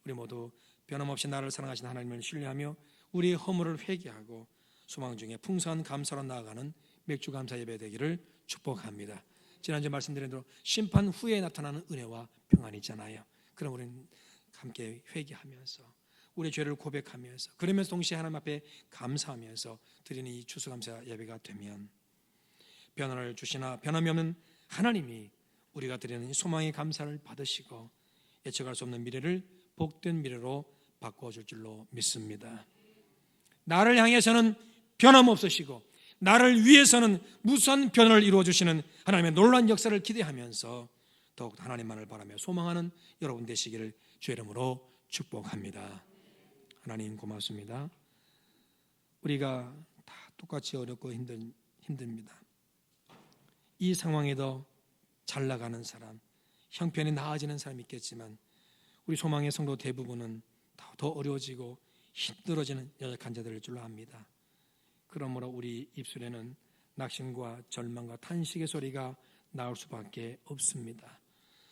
우리 모두 변함없이 나를 사랑하시는 하나님을 신뢰하며 우리의 허물을 회개하고 소망 중에 풍성한 감사로 나아가는 맥주 감사 예배 되기를 축복합니다. 지난주 말씀드린 대로 심판 후에 나타나는 은혜와 평안이 있잖아요. 그럼 우리는 함께 회개하면서 우리의 죄를 고백하면서 그러면서 동시에 하나님 앞에 감사하면서 드리는 이 추수감사 예배가 되면 변화를 주시나 변함이 없는 하나님이 우리가 드리는 이 소망의 감사를 받으시고 예측할 수 없는 미래를 복된 미래로 바꿔줄 줄로 믿습니다. 나를 향해서는 변함없으시고 나를 위해서는 무수한 변화를 이루어주시는 하나님의 놀라운 역사를 기대하면서 더욱 하나님만을 바라며 소망하는 여러분 되시기를 주의 이름으로 축복합니다. 하나님 고맙습니다. 우리가 다 똑같이 어렵고 힘듭니다. 이 상황에도 잘 나가는 사람, 형편이 나아지는 사람이 있겠지만 우리 소망의 성도 대부분은 더 어려워지고 힘들어지는 연약한 자들일 줄로 압니다. 그러므로 우리 입술에는 낙심과 절망과 탄식의 소리가 나올 수밖에 없습니다.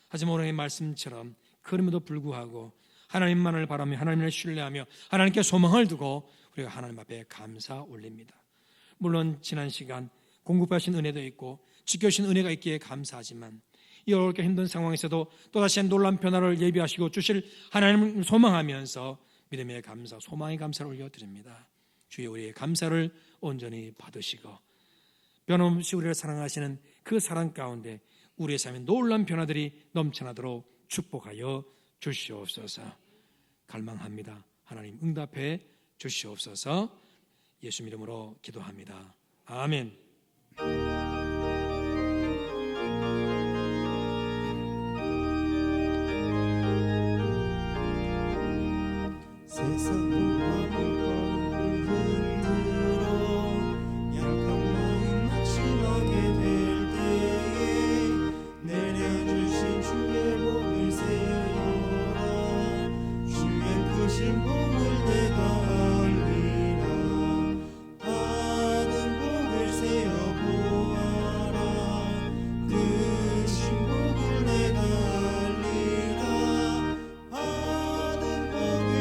하지만 오늘의 말씀처럼 그럼에도 불구하고 하나님만을 바라며 하나님을 신뢰하며 하나님께 소망을 두고 우리가 하나님 앞에 감사 올립니다. 물론 지난 시간 공급하신 은혜도 있고 지켜주신 은혜가 있기에 감사하지만 이 어렵게 힘든 상황에서도 또다시 놀라운 변화를 예비하시고 주실 하나님을 소망하면서 믿음의 감사, 소망의 감사를 올려드립니다. 주의 우리의 감사를 온전히 받으시고 변함없이 우리를 사랑하시는 그 사랑 가운데 우리의 삶에 놀라운 변화들이 넘쳐나도록 축복하여 주시옵소서. 갈망합니다. 하나님 응답해 주시옵소서. 예수 이름으로 기도합니다. 아멘. 세상 문화를 흔들어 약한 마음 낙심하게 될 때에 내려주신 주의 복을 세어라. 주의 크신 복을 내가 알리라. 받은 복을 세어 보아라. 크신 복을 내가 알리라. 받은 복을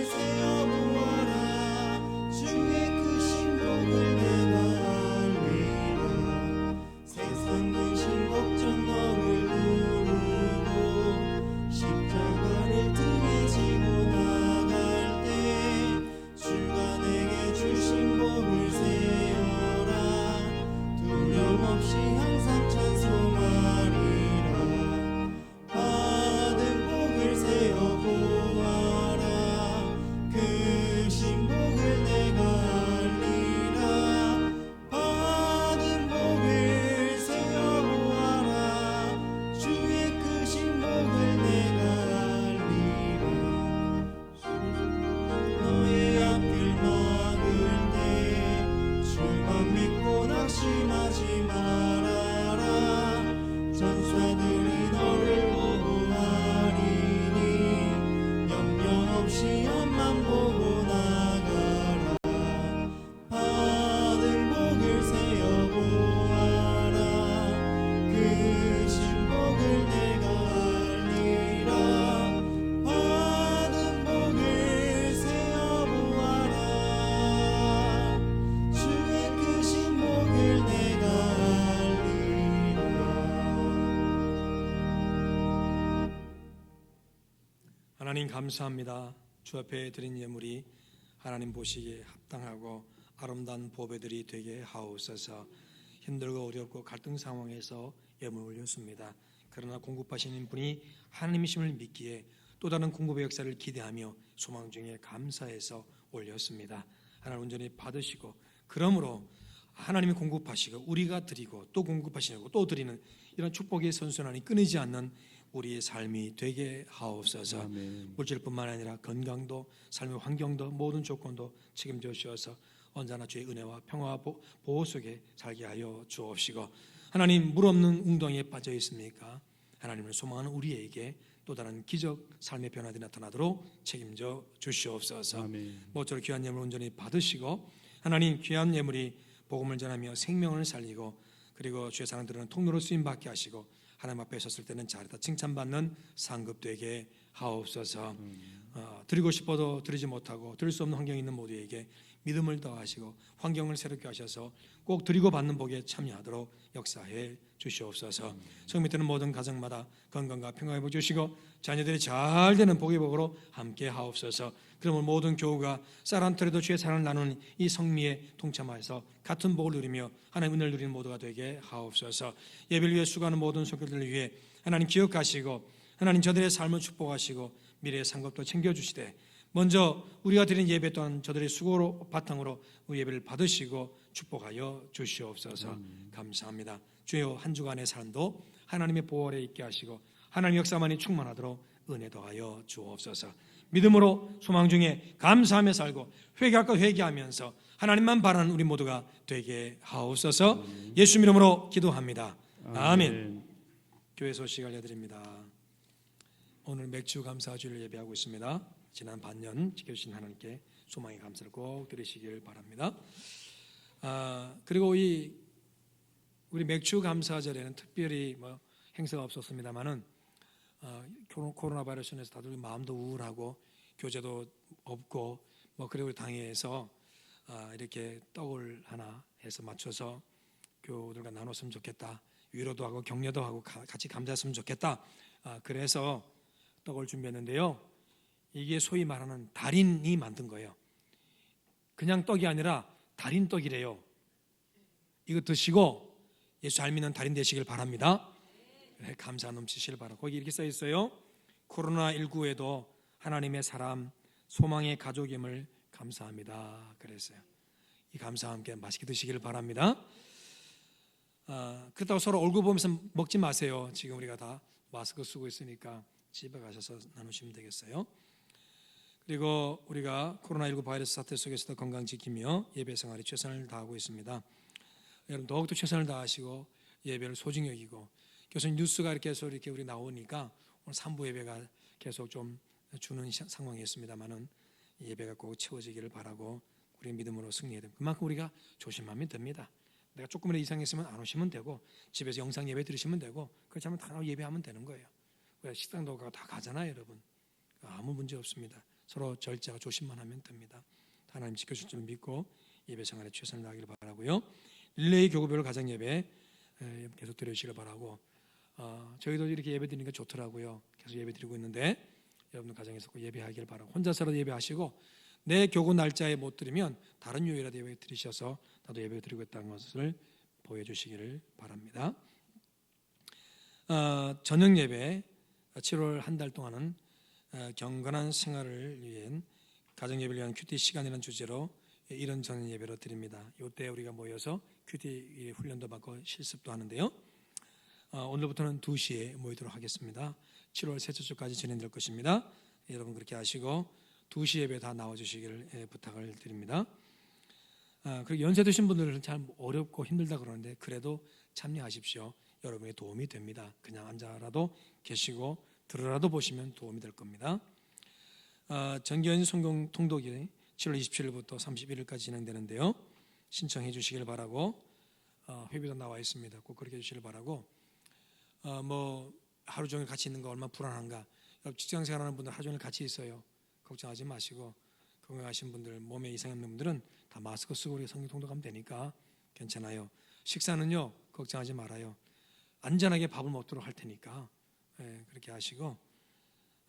세어 보아라. 주의 크신 복을 내가 알리라. 세상 근심 걱정 너를 누르고 십자가를 등에 지고 나갈 때 주가 내게 주신 복을 세어라. 두려움 없이 항상 찬송하리라. 받은 복을 세어 보아라. 크신 복을 내가 알리라. 받은 복을 세어 보아라. 주의 크신 복을 내가 알리라. 너의 앞길 막을 때 주만 믿고 낙심하지 말아라. 전사들이 너를 보호하리니 염려 없이 앞만 보고 나가라. 받은 복을 세어 보아라. 크신 복을 내가 알리라. 받은 복을 세어 보아라. 주의 크신 복을 내가 알리라. 하나님 감사합니다. 주 앞에 드린 예물이 하나님 보시기에 합당하고 아름다운 보배들이 되게 하옵소서. 힘들고 어렵고 갈등 상황에서 예물을 올렸습니다. 그러나 공급하시는 분이 하나님이심을 믿기에 또 다른 공급의 역사를 기대하며 소망 중에 감사해서 올렸습니다. 하나님 온전히 받으시고 그러므로 하나님이 공급하시고 우리가 드리고 또 공급하시고 또 드리는 이런 축복의 선순환이 끊이지 않는 우리의 삶이 되게 하옵소서. 물질뿐만 아니라 건강도 삶의 환경도 모든 조건도 책임져 주셔서 언제나 주의 은혜와 평화와 보호 속에 살게 하여 주옵시고 하나님 물 없는 웅덩이에 빠져 있습니까? 하나님을 소망하는 우리에게 또 다른 기적 삶의 변화들이 나타나도록 책임져 주시옵소서. 모쪼록 귀한 예물 온전히 받으시고 하나님 귀한 예물이 복음을 전하며 생명을 살리고 그리고 주의 사랑들은 통로로 쓰임받게 하시고 하나님 앞에 섰을 때는 잘했다 칭찬받는 상급되게 하옵소서. 드리고 싶어도 드리지 못하고 드릴 수 없는 환경에 있는 모두에게 믿음을 더하시고 환경을 새롭게 하셔서 꼭 드리고 받는 복에 참여하도록 역사해 주시옵소서. 성령 믿는 모든 가정마다 건강과 평강을 복 주시고 자녀들이 잘 되는 복의 복으로 함께 하옵소서. 그러면 모든 교우가 쌀 한 톨에도 주의 사랑을 나누는 이 성미에 동참하여서 같은 복을 누리며 하나님 은혜를 누리는 모두가 되게 하옵소서. 예배를 위해 수고하는 모든 성도들을 위해 하나님 기억하시고 하나님 저들의 삶을 축복하시고 미래의 상급도 챙겨주시되 먼저 우리가 드린 예배 또한 저들의 수고로 바탕으로 우리 예배를 받으시고 축복하여 주시옵소서. 감사합니다. 주여 한 주간의 삶도 하나님의 보호 아래 있게 하시고 하나님 역사만이 충만하도록 은혜 더하여 주옵소서. 믿음으로 소망 중에 감사하며 살고 회개할까 회개하면서 하나님만 바라는 우리 모두가 되게 하옵소서. 예수 이름으로 기도합니다. 아멘. 교회 소식 알려드립니다. 오늘 맥주 감사 주일을 예배하고 있습니다. 지난 반년 지켜주신 하나님께 소망의 감사를 꼭 드리시길 바랍니다. 그리고 우리 맥주 감사절에는 특별히 행사가 없었습니다만은 코로나 바이러스 인해서 다들 마음도 우울하고 교제도 없고 그리고 우리 당회에서 이렇게 떡을 하나 해서 맞춰서 교우들과 나눴으면 좋겠다. 위로도 하고 격려도 하고 같이 감사했으면 좋겠다. 그래서 떡을 준비했는데요. 이게 소위 말하는 달인이 만든 거예요. 그냥 떡이 아니라 달인 떡이래요. 이거 드시고 예수 잘 믿는 달인 되시길 바랍니다. 감사 넘치시길 바라고. 거기 이렇게 써 있어요. 코로나19에도 하나님의 사람 소망의 가족임을 감사합니다. 그랬어요. 이 감사와 함께 맛있게 드시기를 바랍니다. 그렇다고 서로 얼굴 보면서 먹지 마세요. 지금 우리가 다 마스크 쓰고 있으니까 집에 가셔서 나누시면 되겠어요. 그리고 우리가 코로나19 바이러스 사태 속에서도 건강 지키며 예배 생활에 최선을 다하고 있습니다. 여러분 더욱더 최선을 다하시고 예배를 소중히 여기고 교수님 뉴스가 이렇게 해서 이렇게 우리 나오니까 오늘 3부 예배가 계속 좀 주는 상황이었습니다만은 예배가 꼭 채워지기를 바라고 우리 믿음으로 승리해야 됩니다. 그만큼 우리가 조심하면 됩니다. 내가 조금이라도 이상했으면 안 오시면 되고 집에서 영상 예배 들으시면 되고 그렇지 않으면 다 예배하면 되는 거예요. 식당도 다 가잖아요, 여러분. 아무 문제 없습니다. 서로 절제하고 조심만 하면 됩니다. 하나님 지켜줄 줄 믿고 예배 생활에 최선을 다하기를 바라고요. 릴레이 교구별 가정 예배 계속 드려주시길 바라고 저희도 이렇게 예배 드리니까 좋더라고요. 계속 예배 드리고 있는데 여러분 가정에서 꼭 예배하기를 바라고 혼자서라도 예배하시고 내 교구 날짜에 못 드리면 다른 요일이라도 예배 드리셔서 나도 예배 드리고 있다는 것을 보여주시기를 바랍니다. 저녁 예배 7월 한 달 동안은 경건한 생활을 위한 가정 예배를 위한 큐티 시간이라는 주제로 이런 저녁 예배로 드립니다. 이때 우리가 모여서 큐티 훈련도 받고 실습도 하는데요. 오늘부터는 2시에 모이도록 하겠습니다. 7월 셋째 주까지 진행될 것입니다. 여러분 그렇게 하시고 2시 예배 다 나와주시기를 부탁을 드립니다. 그리고 연세 드신 분들은 참 어렵고 힘들다 그러는데 그래도 참여하십시오. 여러분의 도움이 됩니다. 그냥 앉아라도 계시고 들으라도 보시면 도움이 될 겁니다. 정기현 성경 통독이 7월 27일부터 31일까지 진행되는데요. 신청해 주시길 바라고 회비도 나와 있습니다. 꼭 그렇게 해주시길 바라고 하루 종일 같이 있는 거 얼마나 불안한가. 직장 생활하는 분들 하루 종일 같이 있어요. 걱정하지 마시고 건강하신 분들 몸에 이상이 없는 분들은 다 마스크 쓰고 우리 성경 통독하면 되니까 괜찮아요. 식사는요 걱정하지 말아요. 안전하게 밥을 먹도록 할 테니까 그렇게 하시고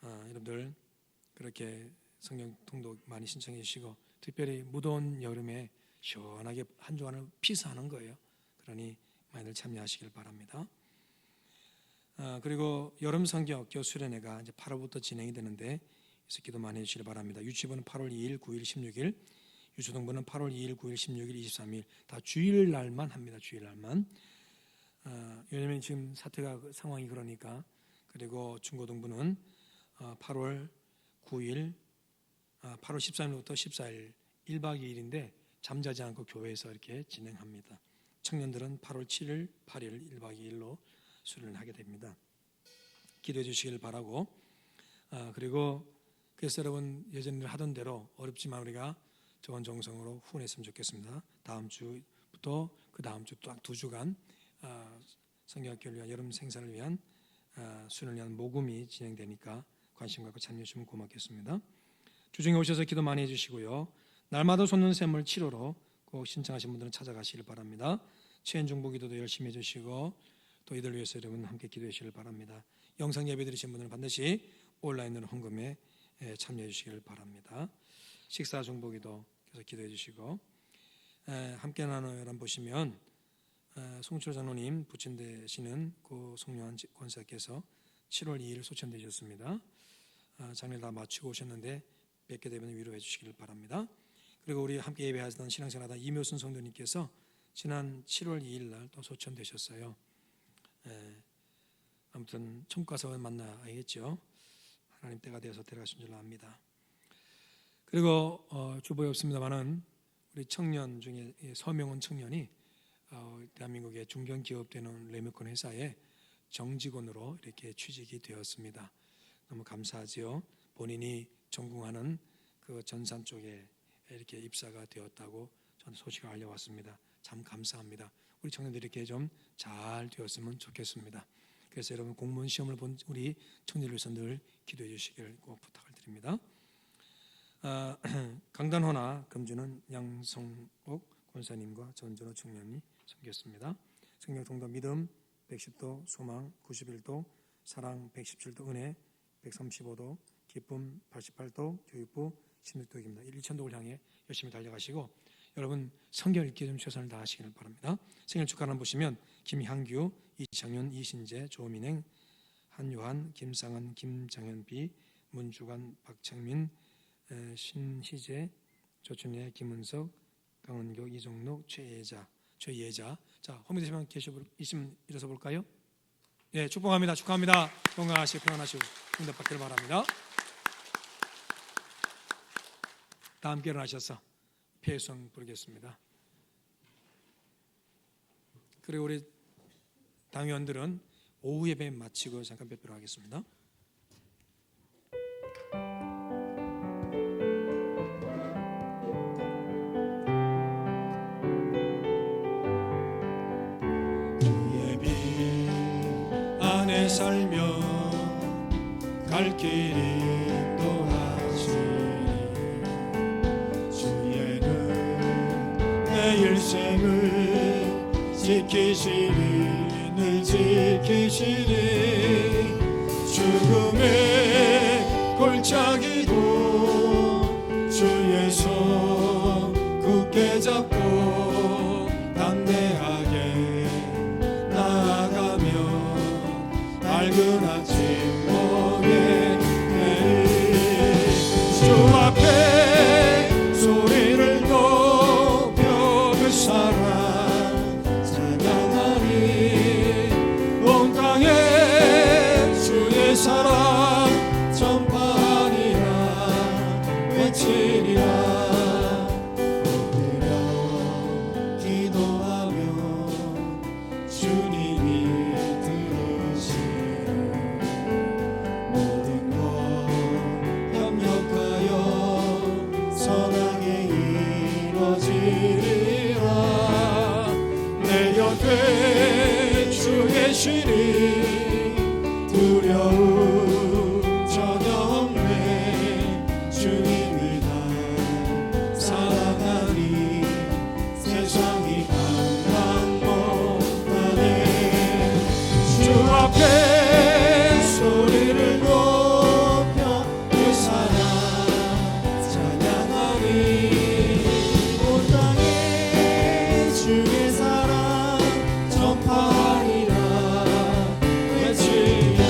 여러분들 그렇게 성경 통독 많이 신청해 주시고 특별히 무더운 여름에 시원하게 한 주간을 피서하는 거예요. 그러니 많이들 참여하시길 바랍니다. 그리고 여름 성경학교 수련회가 이제 8월부터 진행이 되는데 그래서 기도 많이 해주시길 바랍니다. 유치부는 8월 2일, 9일, 16일, 유초등부는 8월 2일, 9일, 16일, 23일 다 주일날만 합니다. 주일날만. 왜냐하면 지금 사태가 상황이 그러니까. 그리고 중고등부는 8월 9일, 8월 13일부터 14일 1박 2일인데 잠자지 않고 교회에서 이렇게 진행합니다. 청년들은 8월 7일, 8일 1박 2일로 수련을 하게 됩니다. 기도해 주시길 바라고 그리고 그래서 여러분 예전에 하던 대로 어렵지만 우리가 정원 정성으로 후원했으면 좋겠습니다. 다음 주부터 그 다음 주 딱 2주간 성경학교를 위한 여름 생산을 위한 수련을 위한 모금이 진행되니까 관심 갖고 참여해 주시면 고맙겠습니다. 주중에 오셔서 기도 많이 해주시고요. 날마다 솟는 샘물 7호로 꼭 신청하신 분들은 찾아가시길 바랍니다. 최연 중보 기도도 열심히 해주시고 또 이들 위해서 여러분 함께 기도해 주시길 바랍니다. 영상 예배 드리신 분들은 반드시 온라인으로 헌금에 참여해 주시길 바랍니다. 식사 중보 기도 계속 기도해 주시고 함께 나눠요란 보시면 송철 장로님 부친되시는 고 송요한 권사께서 7월 2일 소천되셨습니다. 장례 다 마치고 오셨는데 뵙게 되면 위로해 주시길 바랍니다. 그리고 우리 함께 예배하던 신앙생활하던 이묘순 성도님께서 지난 7월 2일 날 또 소천되셨어요. 아무튼 천국 가서 만나야겠죠. 하나님 때가 되어서 데려가신 줄 압니다. 그리고 주보에 없습니다만은 우리 청년 중에 서명훈 청년이 대한민국의 중견기업되는 레미콘 회사에 정직원으로 이렇게 취직이 되었습니다. 너무 감사하지요. 본인이 전공하는 그 전산 쪽에 이렇게 입사가 되었다고 저는 소식을 알려왔습니다. 참 감사합니다. 우리 청년들이 이렇게 좀 잘 되었으면 좋겠습니다. 그래서 여러분 공무원 시험을 본 우리 청년들 위해서 늘 기도해 주시길 꼭 부탁을 드립니다. 강단호나 금주는 양성옥 권사님과 전준호 청년이 섬겼습니다. 생명통도 믿음 110도, 소망 91도, 사랑 117도, 은혜 135도, 기쁨 88도, 교육부 16도입니다. 1,000도를 향해 열심히 달려가시고 여러분 성경 읽기에 좀 최선을 다하시길 바랍니다. 생일 축하를 보시면 김향규, 이창윤, 이신재, 조민행, 한요한, 김상한, 김장현비, 문주관, 박창민, 신희재, 조춘예, 김은석, 강은교, 이종록, 최예자. 자, 홈에 계시면 일어서 볼까요? 예, 축복합니다. 축하합니다. 건강하시고 평안하시고 응답받기를 바랍니다. 다 함께 일어나셔서 피해성 부르겠습니다. 그리고 우리 당회원들은 오후 예배 마치고 잠깐 뵙도록 하겠습니다. 주의 빛 안에 살며 갈 길 인도하시니 주의는 내 일생을 지키시니 늘 지키시니 죽음의 골짜기도 주의 손 굳게 잡고 담대하게 나아가며 밝은 아침 목에 주 앞에 소리를 높여 그 사랑 찬양하리 온 땅에 주의 사랑 전파하리라 외치리라 엎드려 기도하며 주님이 들으시네 모든 것 협력하여 선하게 이루어지리라 내 곁에 주 계시니 두려움 전혀 없네 주님을 다 사랑하니 세상이 감당 못하네 주 앞에 소리를 높여 그 사랑 찬양하니 온 땅에 주의 사랑 전파하리라 외치리라.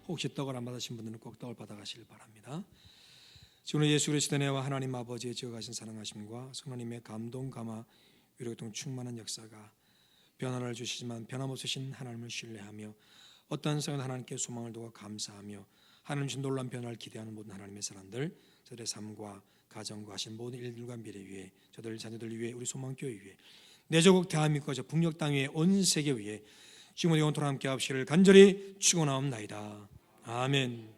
혹시 떡을 안 받으신 분들은 꼭 떡을 받아가시길 바랍니다. 지금 예수 그리스도의 은혜와 하나님 아버지의 지어가신 사랑하심과 성령님의 감동 감화 위로통 충만한 역사가 변화를 주시지만 변함없으신 하나님을 신뢰하며 어떠한 상황도 하나님께 소망을 두고 감사하며 하나님 주신 놀라운 변화를 기대하는 모든 하나님의 사람들 저들의 삶과 가정과 하신 모든 일들과 미래 위에 저들 자녀들 위해 우리 소망교회 위에 내 조국 대한민국과 저 북녘 땅 위에 온 세계 위에 지금부터 영원토록 함께 합시기를 간절히 축원하옵나이다. 아멘.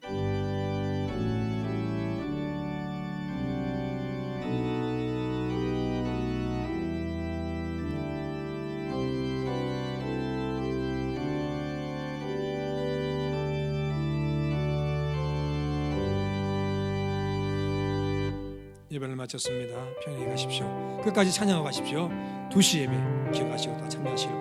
예배를 마쳤습니다. 편히 가십시오. 끝까지 찬양하고 가십시오. 2시 예배 기억하시고 다 참여하시기